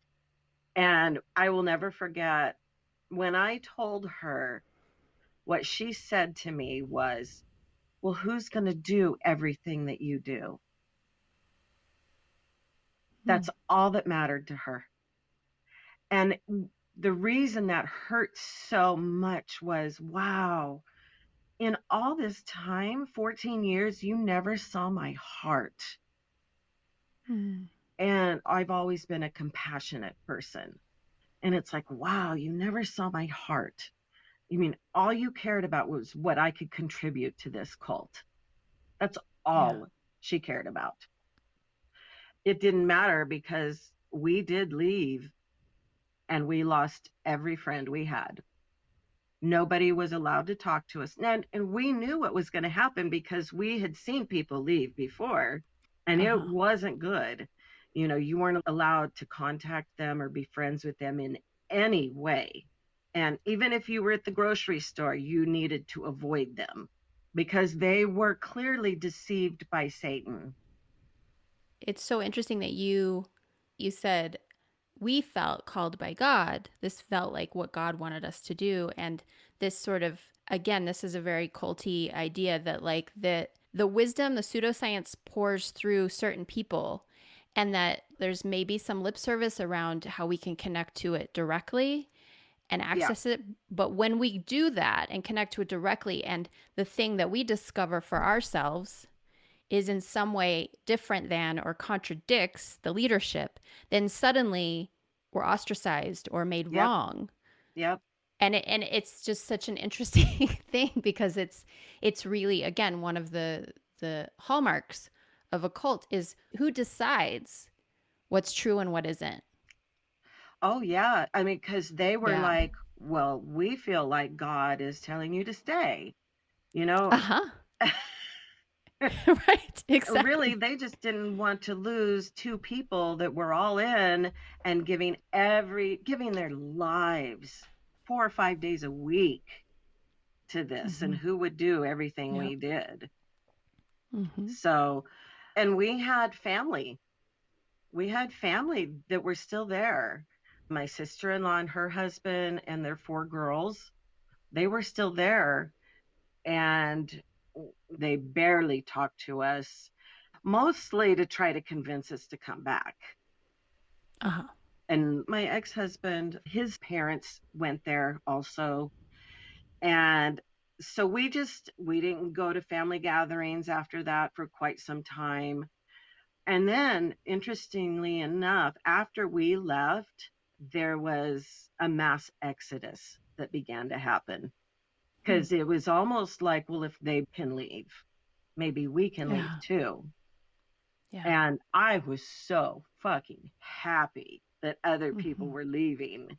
And I will never forget when I told her, what she said to me was, well, who's going to do everything that you do? That's all that mattered to her. And the reason that hurt so much was, wow, in all this time, 14 years, you never saw my heart. Mm-hmm. And I've always been a compassionate person. And it's like, wow, you never saw my heart. You mean all you cared about was what I could contribute to this cult. That's Yeah. all she cared about. It didn't matter because we did leave and we lost every friend we had. Nobody was allowed to talk to us. And we knew what was going to happen because we had seen people leave before, and it Uh-huh. wasn't good. You know, you weren't allowed to contact them or be friends with them in any way. And even if you were at the grocery store, you needed to avoid them because they were clearly deceived by Satan. It's so interesting that you said we felt called by God. This felt like what God wanted us to do. And this sort of, again, this is a very culty idea that like the wisdom, the pseudoscience pours through certain people, and that there's maybe some lip service around how we can connect to it directly and Yeah. access it. But when we do that and connect to it directly, and the thing that we discover for ourselves is in some way different than or contradicts the leadership, then suddenly we're ostracized or made Yep. wrong. Yep. And it's just such an interesting thing because it's really, again, one of the hallmarks of a cult is who decides what's true and what isn't. Oh, yeah. I mean, because they were Yeah. like, well, we feel like God is telling you to stay, you know. Uh-huh. Right. Really, Exactly. they just didn't want to lose two people that were all in and giving their lives 4 or 5 days a week to this, and Mm-hmm. who would do everything Yep. we did. So, and we had family. We had family that were still there. My sister-in-law and her husband and their 4 girls, they were still there, and they barely talked to us, mostly to try to convince us to come back. And my ex-husband, his parents went there also. And so we didn't go to family gatherings after that for quite some time. And then, interestingly enough, after we left, there was a mass exodus that began to happen, because it was almost like, well, if they can leave, maybe we can leave too. Yeah. And I was so fucking happy that other people were leaving.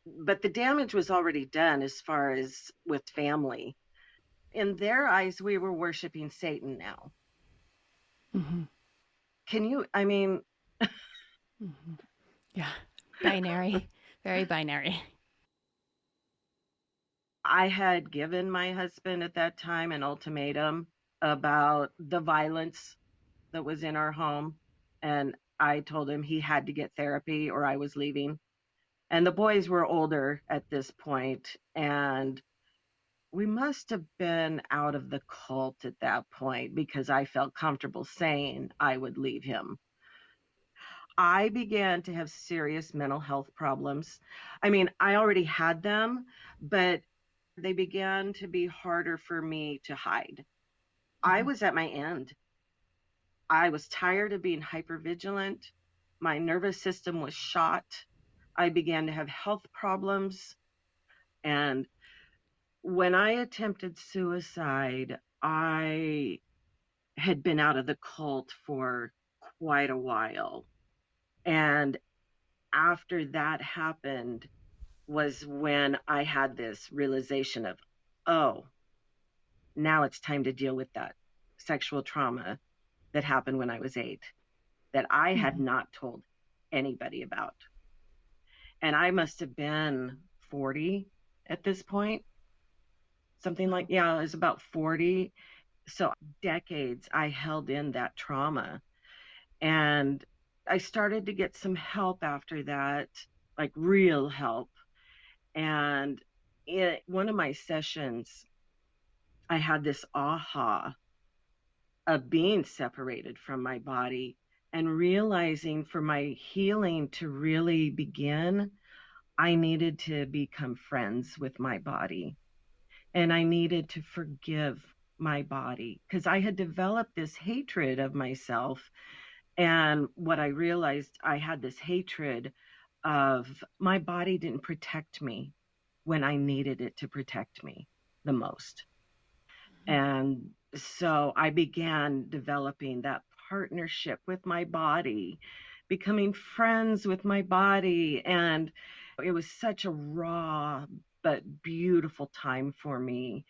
But the damage was already done as far as with family. In their eyes, we were worshiping Satan now. Can you, I mean, Yeah. Binary. Very binary. I had given my husband at that time an ultimatum about the violence that was in our home. And I told him he had to get therapy or I was leaving. And the boys were older at this point, and we must have been out of the cult at that point because I felt comfortable saying I would leave him. I began to have serious mental health problems. I mean, I already had them, but they began to be harder for me to hide. I was at my end. I was tired of being hypervigilant. My nervous system was shot. I began to have health problems. And when I attempted suicide, I had been out of the cult for quite a while. And after that happened was when I had this realization of, oh, now it's time to deal with that sexual trauma that happened when I was 8 that I had not told anybody about. And I must have been 40 at this point. Something like, yeah, it was about 40. So decades I held in that trauma. And I started to get some help after that, like real help. And in one of my sessions, I had this aha of being separated from my body and realizing for my healing to really begin, I needed to become friends with my body. And I needed to forgive my body because I had developed this hatred of myself. And what I realized, I had this hatred of my body didn't protect me when I needed it to protect me the most. And so I began developing that partnership with my body, becoming friends with my body. And it was such a raw but beautiful time for me.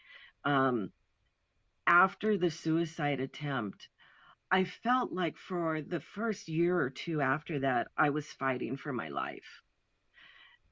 After the suicide attempt, I felt like for the first year or two after that, I was fighting for my life.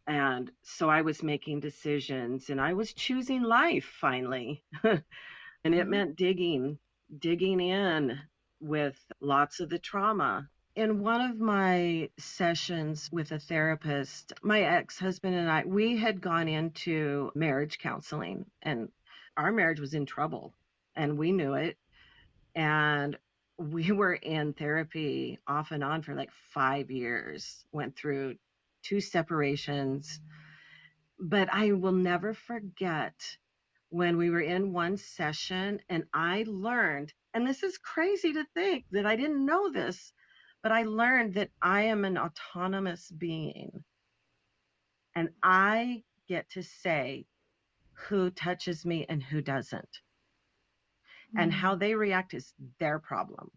And so I was making decisions and I was choosing life finally. And it meant digging in with lots of the trauma. In one of my sessions with a therapist, my ex-husband and I, we had gone into marriage counseling, and our marriage was in trouble and we knew it. And we were in therapy off and on for like 5 years, went through 2 separations. But I will never forget when we were in one session and I learned, and this is crazy to think that I didn't know this, but I learned that I am an autonomous being and I get to say who touches me and who doesn't. And how they react is their problem.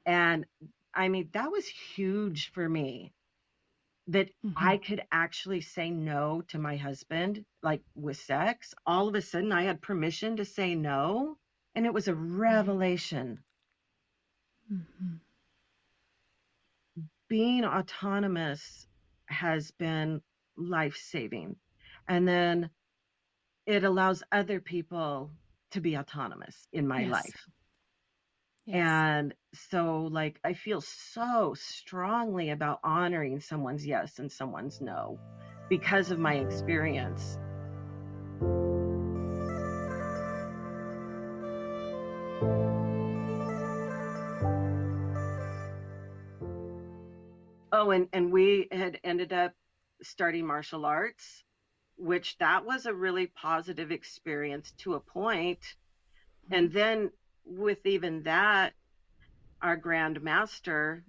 And I mean, that was huge for me that I could actually say no to my husband, like with sex. All of a sudden, I had permission to say no. And it was a revelation. Being autonomous has been life saving. And then it allows other people to be autonomous in my Yes. life. Yes. And so, like, I feel so strongly about honoring someone's yes and someone's no because of my experience. Oh, and we had ended up starting martial arts, which that was a really positive experience to a point. Mhm. And then with even that, our grand master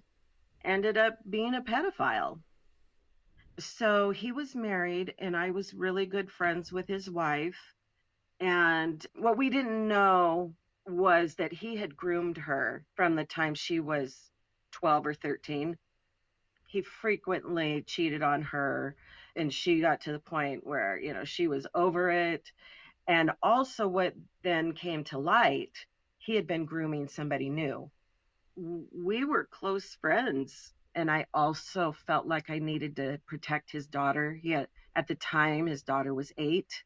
ended up being a pedophile. So he was married, and I was really good friends with his wife. And what we didn't know was that he had groomed her from the time she was 12 or 13. He frequently cheated on her, and she got to the point where, she was over it. And also, what then came to light, he had been grooming somebody new. We were close friends, and I also felt like I needed to protect his daughter. At the time, his daughter was 8.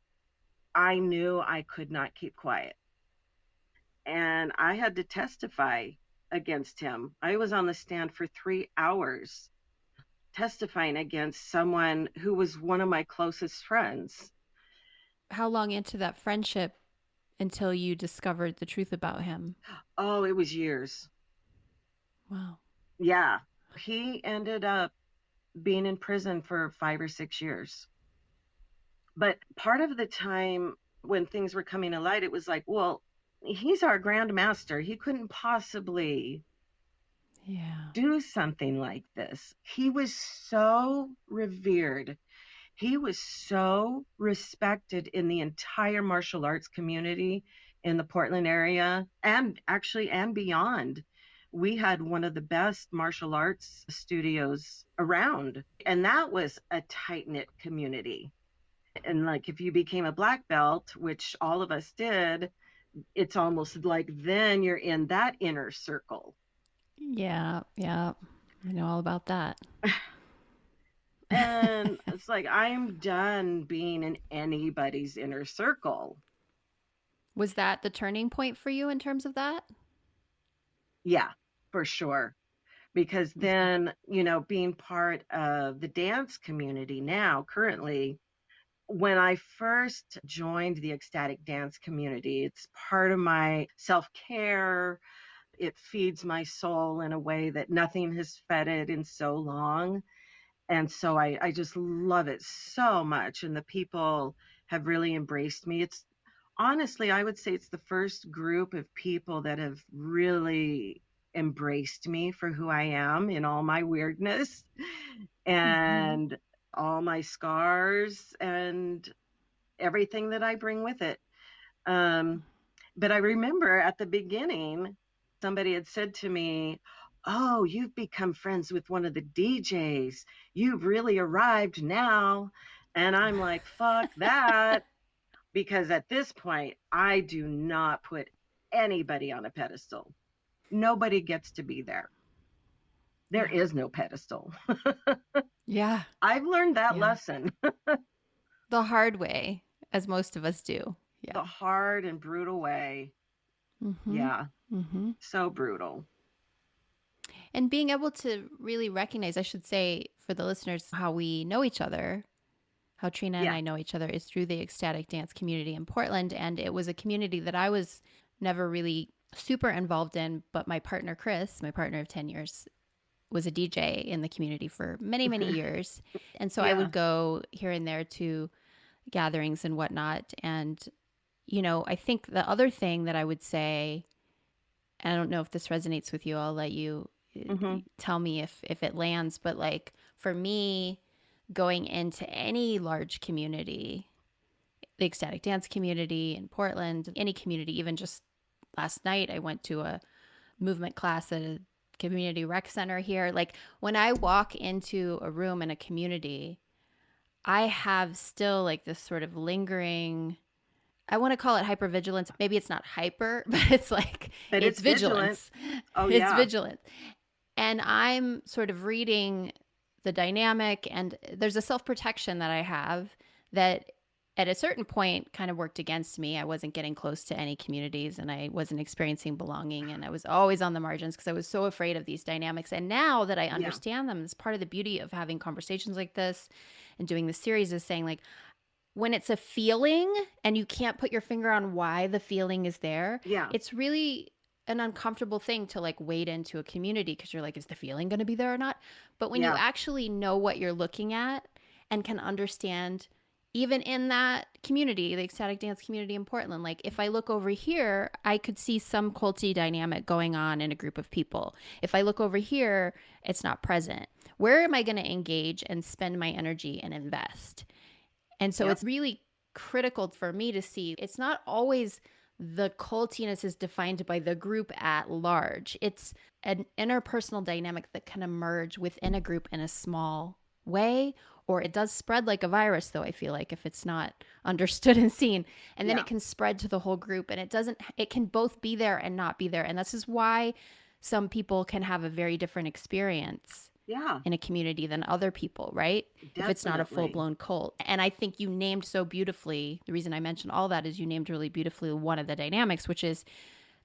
I knew I could not keep quiet, and I had to testify against him. I was on the stand for 3 hours testifying against someone who was one of my closest friends. How long into that friendship until you discovered the truth about him? Oh, it was years. Wow. Yeah. He ended up being in prison for 5 or 6 years. But part of the time when things were coming to light, it was like, well, he's our grand master. He couldn't possibly Yeah. do something like this. He was so revered. He was so respected in the entire martial arts community in the Portland area and beyond. We had one of the best martial arts studios around, and that was a tight knit community. And like if you became a black belt, which all of us did, it's almost like then you're in that inner circle. Yeah. Yeah. I know all about that. And it's like I'm done being in anybody's inner circle. Was that the turning point for you in terms of that? Yeah, for sure. Because Mm-hmm. then, being part of the dance community now, currently, when I first joined the ecstatic dance community, it's part of my self care. It feeds my soul in a way that nothing has fed it in so long. And so I just love it so much. And the people have really embraced me. It's honestly, I would say it's the first group of people that have really embraced me for who I am in all my weirdness Mm-hmm. and all my scars and everything that I bring with it. Um, but I remember at the beginning, somebody had said to me, "Oh, you've become friends with one of the DJs. You've really arrived now." And I'm like, fuck that. Because at this point, I do not put anybody on a pedestal. Nobody gets to be there. There Yeah. is no pedestal. Yeah. I've learned that Yeah. lesson The hard way, as most of us do. the Yeah. hard and brutal way. Mm-hmm. Yeah, Mm-hmm. so brutal. And being able to really recognize, I should say, for the listeners, how we know each other, how Trina and Yeah. I know each other is through the ecstatic dance community in Portland. And it was a community that I was never really super involved in, but my partner, Chris, my partner of 10 years, was a DJ in the community for many, many years. And so I Yeah. would go here and there to gatherings and whatnot. And, I think the other thing that I would say, and I don't know if this resonates with you, I'll let you Hmm. tell me if it lands, but like for me, going into any large community, the ecstatic dance community in Portland, any community, even just last night, I went to a movement class at a community rec center here. Like when I walk into a room in a community, I have still like this sort of lingering, I want to call it hypervigilance. Maybe it's not hyper, but it's like, But it's it's vigilant. vigilance. Oh, It's yeah. vigilance. And I'm sort of reading the dynamic, and there's a self protection that I have that at a certain point kind of worked against me. I wasn't getting close to any communities and I wasn't experiencing belonging, and I was always on the margins because I was so afraid of these dynamics. And now that I Yeah. understand them, it's part of the beauty of having conversations like this and doing the series is saying, like, when it's a feeling and you can't put your finger on why the feeling is there, Yeah. it's really an uncomfortable thing to like wade into a community because you're like, is the feeling going to be there or not? But when you Yeah. actually know what you're looking at and can understand, even in that community, the ecstatic dance community in Portland, like if I look over here, I could see some culty dynamic going on in a group of people. If I look over here, it's not present. Where am I going to engage and spend my energy and invest? And so Yep. it's really critical for me to see it's not always the cultiness is defined by the group at large. It's an interpersonal dynamic that can emerge within a group in a small way, or it does spread like a virus, though, I feel like, if it's not understood and seen. And then Yeah. it can spread to the whole group, and it can both be there and not be there. And this is why some people can have a very different experience Yeah. in a community than other people, right? If it's not a full Definitely. blown cult. And I think you named so beautifully, the reason I mentioned all that is you named really beautifully one of the dynamics, which is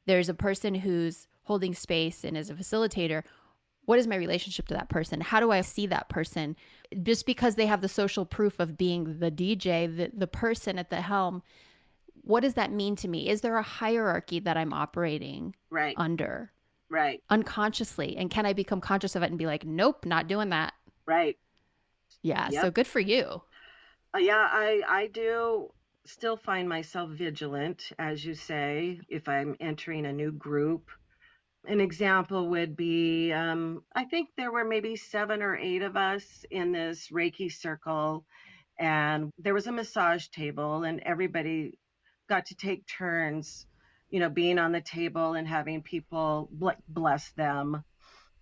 there's a person who's holding space and is a facilitator. What is my relationship to that person? How do I see that person? Just because they have the social proof of being the DJ, the person at the helm, what does that mean to me? Is there a hierarchy that I'm operating Right. under Right. unconsciously? And can I become conscious of it and be like, nope, not doing that? Right. Yeah, so Yep. good for you. Yeah, I do still find myself vigilant, as you say, if I'm entering a new group. An example would be I think there were maybe 7 or 8 of us in this Reiki circle, and there was a massage table, and everybody got to take turns, being on the table and having people bless them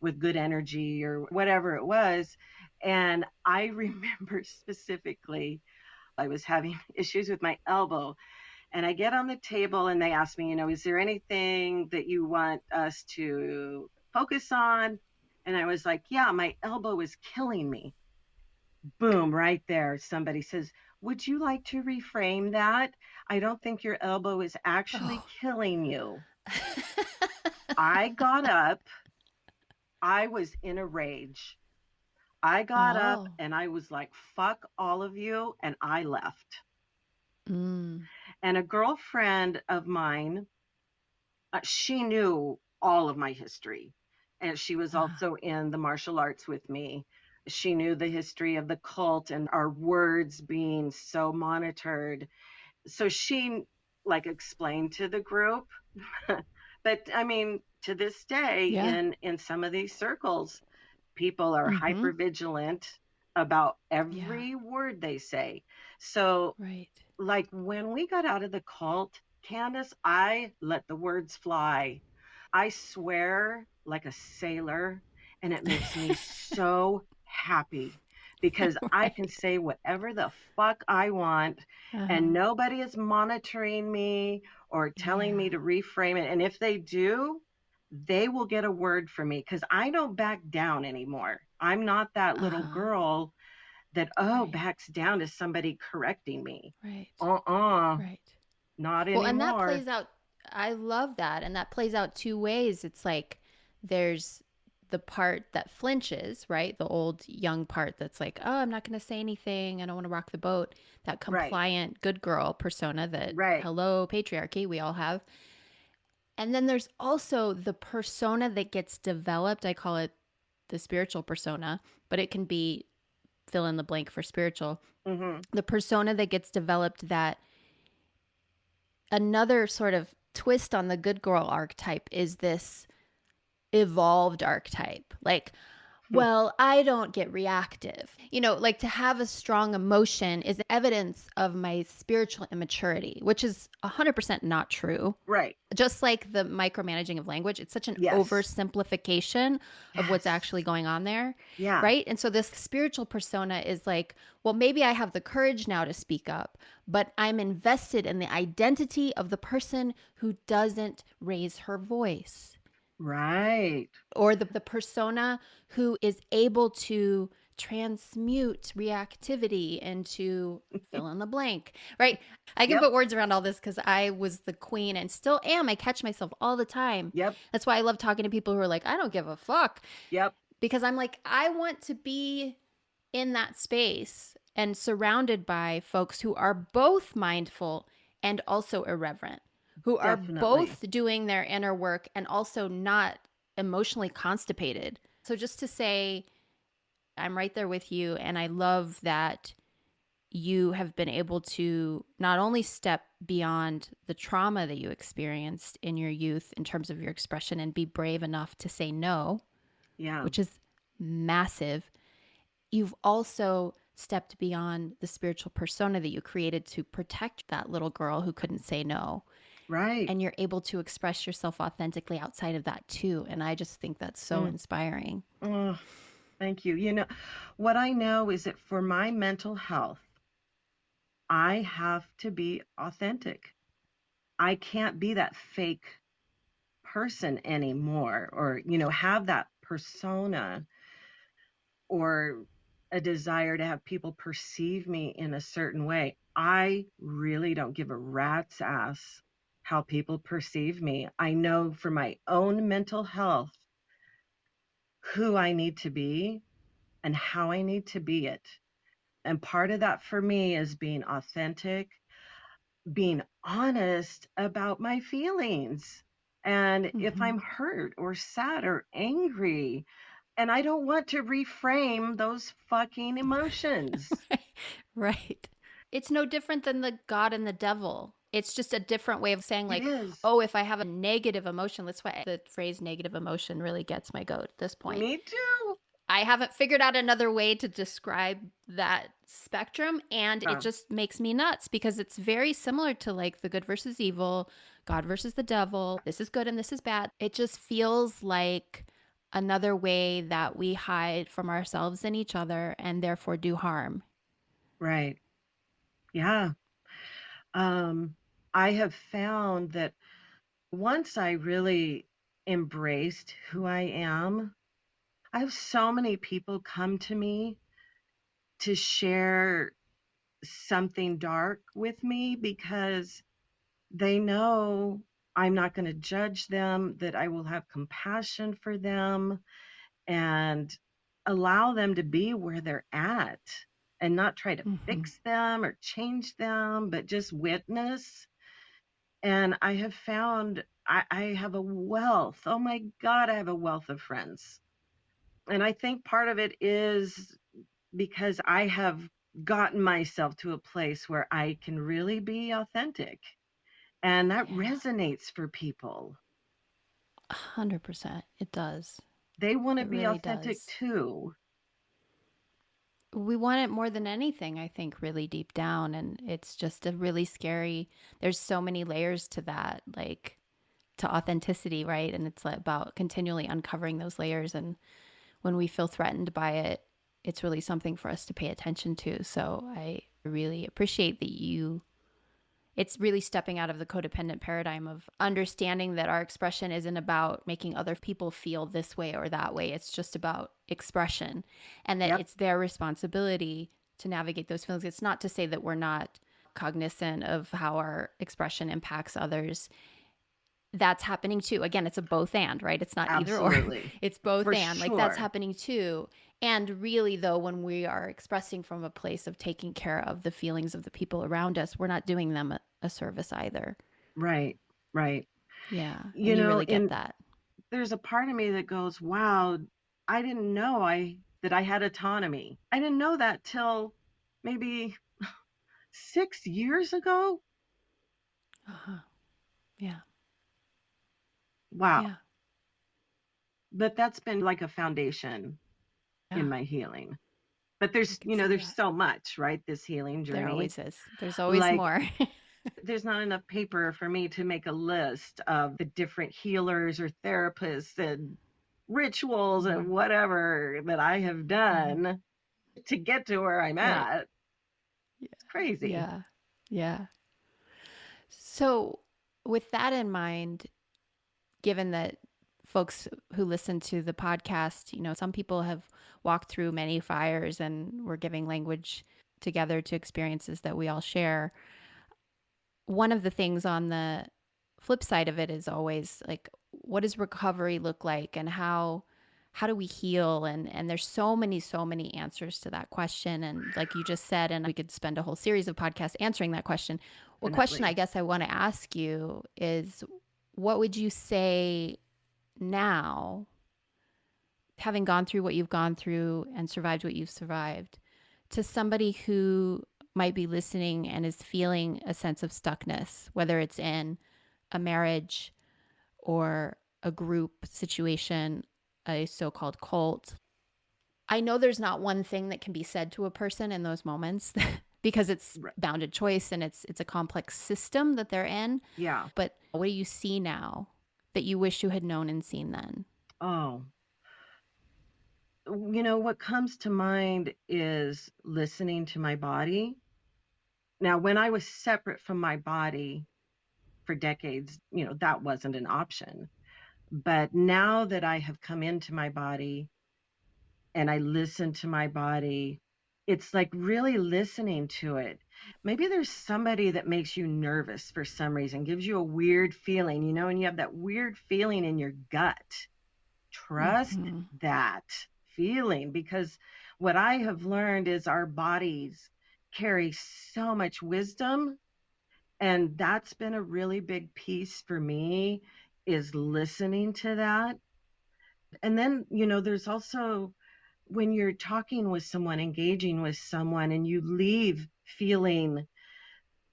with good energy or whatever it was. And I remember specifically, I was having issues with my elbow. And I get on the table and they ask me, is there anything that you want us to focus on? And I was like, yeah, my elbow is killing me. Boom, right there. Somebody says, would you like to reframe that? I don't think your elbow is actually Oh. killing you. I got up. I was in a rage. I got up Oh. and I was like, fuck all of you. And I left. Mm. And a girlfriend of mine, she knew all of my history. And she was Ah. also in the martial arts with me. She knew the history of the cult and our words being so monitored. So she like explained to the group. But I mean, to this day, Yeah. in some of these circles, people are Mm-hmm. hyper vigilant about Yeah. every word they say. So Right. like when we got out of the cult, Candice, I let the words fly. I swear like a sailor, and it makes me so happy because I Right. can say whatever the fuck I want, and Uh-huh. nobody is monitoring me or telling me Yeah. to reframe it. And if they do, they will get a word from me because I don't back down anymore. I'm not that little Uh-huh. girl that, Right. backs down to somebody correcting me. Right. Uh-uh, Right. not Well, and that anymore. plays out, I love that. And that plays out two ways. It's like there's the part that flinches, right? The old young part that's like, oh, I'm not going to say anything. I don't want to rock the boat. That Right, compliant good girl persona that, right. hello, patriarchy, we all have. And then there's also the persona that gets developed. I call it the spiritual persona, but it can be fill in the blank for spiritual. Mhm. The persona that gets developed, that another sort of twist on the good girl archetype is this evolved archetype. Like, well, I don't get reactive. Like to have a strong emotion is evidence of my spiritual immaturity, which is 100% not true. Right. Just like the micromanaging of language, it's such an Yes. oversimplification of what's Yes. actually going on there, Yeah. right? And so this spiritual persona is like, well, maybe I have the courage now to speak up, but I'm invested in the identity of the person who doesn't raise her voice, Right. or the persona who is able to transmute reactivity into fill in the blank, right? I can Yep. put words around all this because I was the queen and still am. I catch myself all the time. Yep. That's why I love talking to people who are like, I don't give a fuck. Yep. Because I'm like, I want to be in that space and surrounded by folks who are both mindful and also irreverent, who are Definitely. both doing their inner work and also not emotionally constipated. So just to say, I'm right there with you. And I love that you have been able to not only step beyond the trauma that you experienced in your youth in terms of your expression and be brave enough to say no, Yeah. which is massive. You've also stepped beyond the spiritual persona that you created to protect that little girl who couldn't say no. Right. And you're able to express yourself authentically outside of that too. And I just think that's so Mm. inspiring. Oh, thank you. What I know is that for my mental health, I have to be authentic. I can't be that fake person anymore or, have that persona or a desire to have people perceive me in a certain way. I really don't give a rat's ass how people perceive me. I know for my own mental health who I need to be and how I need to be it. And part of that for me is being authentic, being honest about my feelings. And if Mm-hmm. I'm hurt or sad or angry, and I don't want to reframe those fucking emotions. Right. It's no different than the God and the devil. It's just a different way of saying, It like, is. oh, if I have a negative emotion, that's why the phrase negative emotion really gets my goat at this point. Me too. I haven't figured out another way to describe that spectrum. And it Uh, just makes me nuts because it's very similar to like the good versus evil, God versus the devil. This is good and this is bad. It just feels like another way that we hide from ourselves and each other and therefore do harm. right. Yeah. Um, I have found that once I really embraced who I am, I have so many people come to me to share something dark with me because they know I'm not going to judge them, that I will have compassion for them and allow them to be where they're at and not try to Mm-hmm. fix them or change them, but just witness. And I have found I have a wealth. Oh my God, I have a wealth of friends. And I think part of it is because I have gotten myself to a place where I can really be authentic. And that Yeah, resonates for people. 100%. It does. They want to It be really authentic does. too. We want it more than anything, I think, really deep down. And it's just a really scary, there's so many layers to that, like to authenticity, right? And it's like about continually uncovering those layers. And when we feel threatened by it, it's really something for us to pay attention to. So I really appreciate that it's really stepping out of the codependent paradigm of understanding that our expression isn't about making other people feel this way or that way. It's just about expression and that Yep, it's their responsibility to navigate those feelings. It's not to say that we're not cognizant of how our expression impacts others. That's happening too. Again, it's a both and, right? It's not either or. absolutely. It's both For and. Like that's sure. happening too. And really, though, when we are expressing from a place of taking care of the feelings of the people around us, we're not doing them a service either. Right, right. Yeah. You And you know, really get and that. there's a part of me that goes, wow, I didn't know I had autonomy. I didn't know that till maybe 6 years ago. Uh huh. Yeah. Wow. Yeah. But that's been like a foundation in Yeah. my healing. But I there's, could see there's that. so much, right? This healing There journey. always is. There's always Like more. there's not enough paper for me to make a list of the different healers or therapists and rituals and Mm-hmm. whatever that I have Mm-hmm. done to get to where I'm Right. at. Yeah. It's crazy. Yeah. Yeah. So, with that in mind, given that folks who listen to the podcast, some people have walked through many fires and we're giving language together to experiences that we all share. One of the things on the flip side of it is always like, what does recovery look like, and how do we heal? And there's so many answers to that question. And like you just said, and we could spend a whole series of podcasts answering that question. What question I Definitely. guess I want to ask you is, what would you say now, having gone through what you've gone through and survived what you've survived, to somebody who might be listening and is feeling a sense of stuckness, whether it's in a marriage or a group situation, a so-called cult? I know there's not one thing that can be said to a person in those moments because it's Right. bounded choice and it's a complex system that they're in. Yeah. But what do you see now that you wish you had known and seen then? Oh, what comes to mind is listening to my body. Now, when I was separate from my body for decades, that wasn't an option. But now that I have come into my body and I listen to my body, it's like really listening to it. Maybe there's somebody that makes you nervous for some reason, gives you a weird feeling, and you have that weird feeling in your gut. Trust Mm-hmm. that feeling, because what I have learned is our bodies carry so much wisdom. And that's been a really big piece for me, is listening to that. And then, there's also when you're talking with someone, engaging with someone, and you leave feeling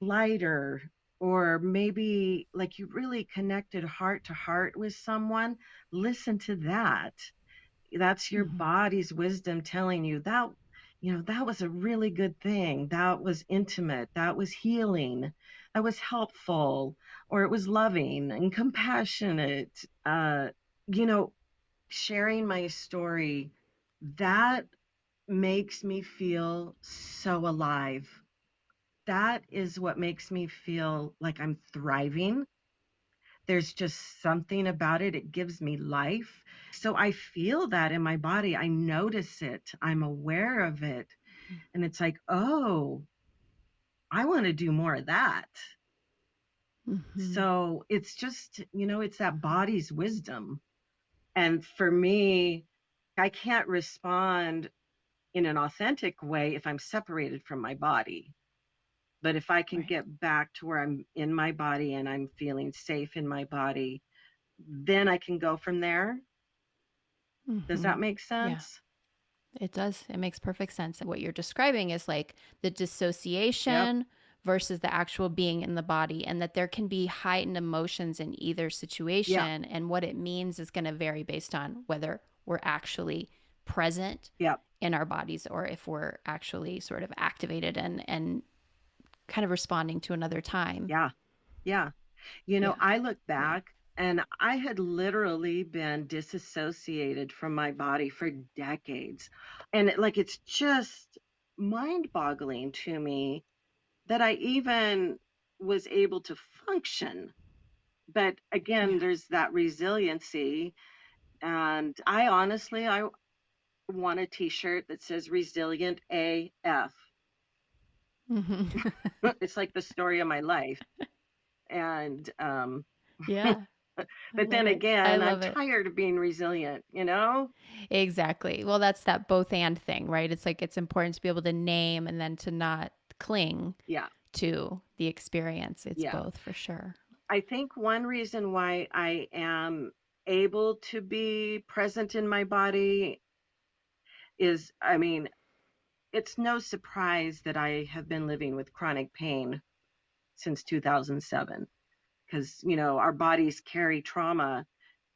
lighter, or maybe like you really connected heart to heart with someone, listen to that. That's your Mm-hmm. body's wisdom telling you that, that was a really good thing. That was intimate. That was healing. That was helpful, or it was loving and compassionate. You know, Sharing my story, that makes me feel so alive. That is what makes me feel like I'm thriving. There's just something about it. It gives me life. So I feel that in my body. I notice it. I'm aware of it. And it's like, oh, I want to do more of that. Mm-hmm. So it's just, it's that body's wisdom. And for me, I can't respond in an authentic way if I'm separated from my body. But if I can Right. get back to where I'm in my body and I'm feeling safe in my body, then I can go from there. Does Mm-hmm. that make Yeah. sense? It does. It makes perfect sense. What you're describing is like the Yep. dissociation versus the actual being in the body, and that there can be heightened emotions in either Yeah. situation. And what it means is going to vary based on whether we're actually present Yep. in our bodies or if we're actually sort of activated and kind of responding to another time. Yeah. Yeah. Yeah. I look Yeah. back and I had literally been disassociated from my body for decades. And it's just mind boggling to me that I even was able to function. But again, Yeah. there's that resiliency. And I want a t-shirt that says resilient AF. Mm-hmm. It's like the story of my life. And Yeah. I but love then it. I again, I'm love it. tired of being resilient. Exactly. Well, that's that both and thing, right? It's like it's important to be able to name and then to not cling Yeah. to the experience. It's Yeah. both for sure. I think one reason why I am able to be present in my body is, it's no surprise that I have been living with chronic pain since 2007, because, our bodies carry trauma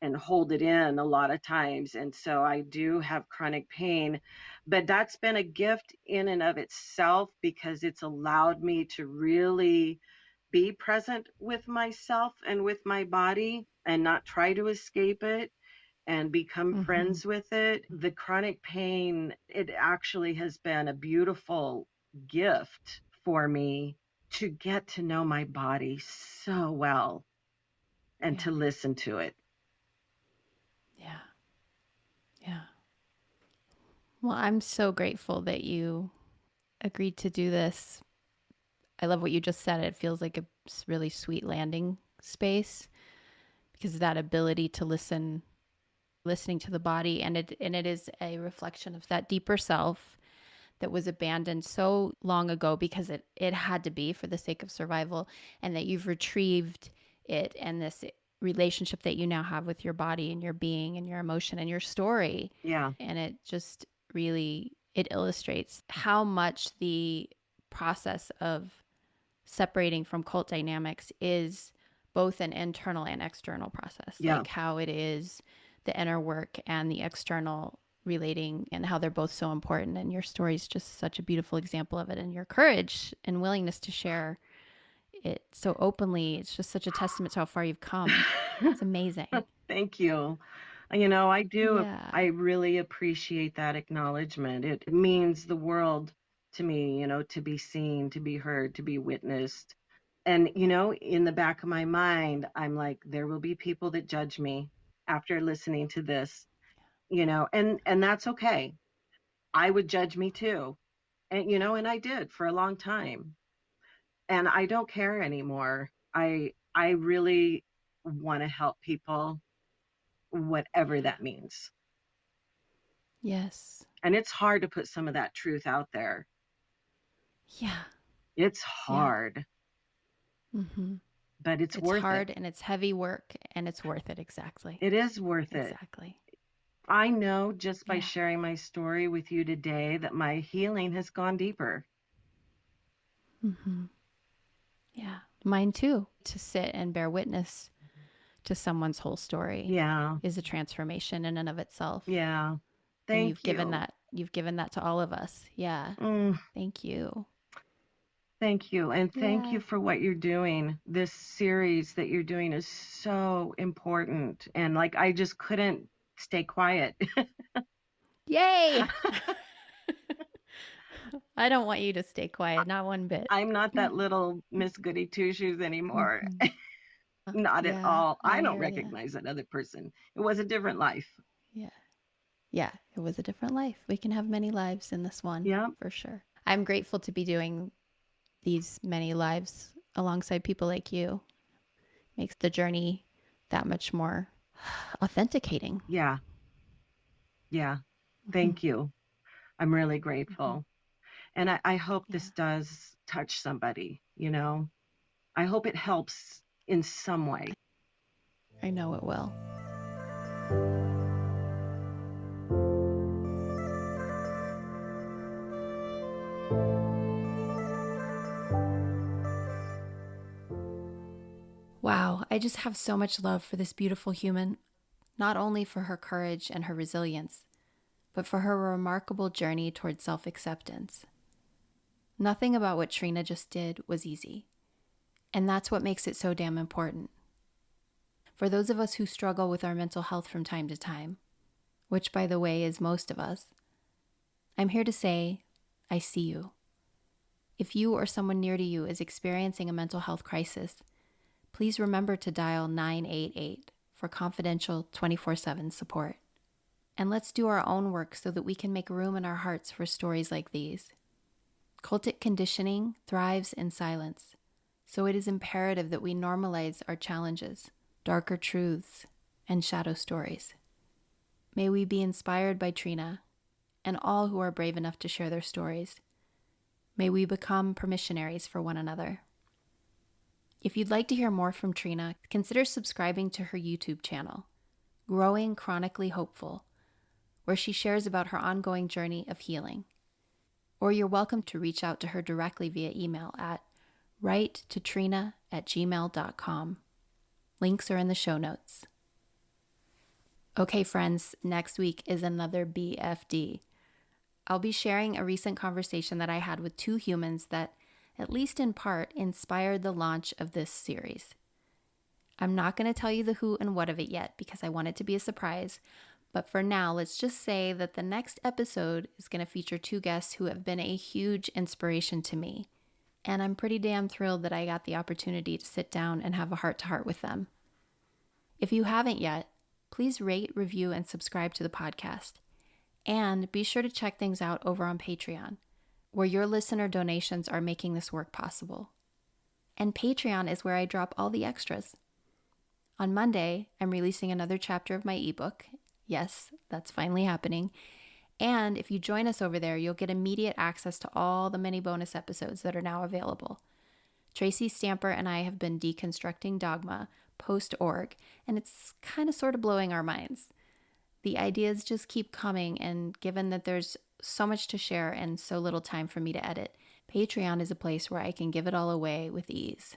and hold it in a lot of times. And so I do have chronic pain, but that's been a gift in and of itself, because it's allowed me to really be present with myself and with my body and not try to escape it and become Mm-hmm. friends with it. The chronic pain, it actually has been a beautiful gift for me to get to know my body so well and to Yeah. listen to it. Yeah. Well, I'm so grateful that you agreed to do this. I love what you just said. It feels like a really sweet landing space because that ability to listening to the body, and it is a reflection of that deeper self that was abandoned so long ago because it had to be for the sake of survival, and that you've retrieved it, and this relationship that you now have with your body and your being and your emotion and your story. Yeah. And it just really, it illustrates how much the process of separating from cult dynamics is both an internal and external process, Yeah. like how it is the inner work and the external relating, and how they're both so important. And your story is just such a beautiful example of it, and your courage and willingness to share it so openly. It's just such a testament to how far you've come. It's amazing. Thank you. I do, Yeah. I really appreciate that acknowledgement. It means the world to me, to be seen, to be heard, to be witnessed. And, in the back of my mind, I'm like, there will be people that judge me after listening to this, and that's okay. I would judge me too. And I did for a long time. And I don't care anymore. I really want to help people, whatever Yeah. that means. Yes. And it's hard to put some of that truth out there. Yeah. It's Yeah. hard, Mm-hmm. but it's It's worth it. hard and it's heavy work, and it's worth it. Exactly. It is worth it. Exactly. I know just by Yeah. sharing my story with you today that my healing has gone deeper. Mm-hmm. Yeah. Mine too. To sit and bear witness to someone's whole story Yeah. is a transformation in and of itself. Yeah. And Thank you. you've given that to all of us. Yeah. Mm, Thank you. thank you. And thank you Yeah. for what you're doing. This series that you're doing is so important. And like, I just couldn't stay quiet. Yay. I don't want you to stay quiet, not one bit. I'm not that little Miss Goody Two Shoes anymore. Mm-hmm. Not at Yeah, all. I I don't hear you. recognize that other person. It was a different life. Yeah. Yeah, it was a different life. We can have many lives in this one, Yeah. for sure. I'm grateful to be doing these many lives alongside people like you. Makes the journey that much more authenticating. Yeah. Yeah. Hmm. Thank you. I'm really Hmm. grateful. And I hope Yeah, this does touch somebody. I hope it helps in some way. I know it will. Wow, I just have so much love for this beautiful human, not only for her courage and her resilience, but for her remarkable journey towards self acceptance. Nothing about what Trina just did was easy, and that's what makes it so damn important. For those of us who struggle with our mental health from time to time, which, by the way, is most of us, I'm here to say, I see you. If you or someone near to you is experiencing a mental health crisis, please remember to dial 988 for confidential 24/7 support. And let's do our own work so that we can make room in our hearts for stories like these. Cultic conditioning thrives in silence, so it is imperative that we normalize our challenges, darker truths, and shadow stories. May we be inspired by Trina and all who are brave enough to share their stories. May we become permissionaries for one another. If you'd like to hear more from Trina, consider subscribing to her YouTube channel, Growing Chronically Hopeful, where she shares about her ongoing journey of healing. Or you're welcome to reach out to her directly via email at writetotrina@gmail.com. Links are in the show notes. Okay, friends, next week is another BFD. I'll be sharing a recent conversation that I had with two humans that, at least in part, inspired the launch of this series. I'm not going to tell you the who and what of it yet because I want it to be a surprise, but for now, let's just say that the next episode is going to feature two guests who have been a huge inspiration to me, and I'm pretty damn thrilled that I got the opportunity to sit down and have a heart-to-heart with them. If you haven't yet, please rate, review, and subscribe to the podcast. And be sure to check things out over on Patreon, where your listener donations are making this work possible. And Patreon is where I drop all the extras. On Monday, I'm releasing another chapter of my ebook. Yes, that's finally happening. And if you join us over there, you'll get immediate access to all the many bonus episodes that are now available. Tracy Stamper and I have been deconstructing dogma post-org, and it's kind of sort of blowing our minds. The ideas just keep coming, and given that there's so much to share and so little time for me to edit, Patreon is a place where I can give it all away with ease.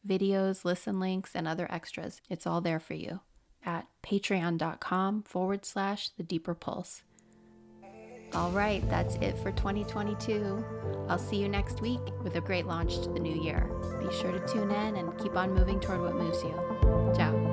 Videos, listen links, and other extras, it's all there for you at patreon.com/The Deeper Pulse. All right, that's it for 2022. I'll see you next week with a great launch to the new year. Be sure to tune in and keep on moving toward what moves you. Ciao.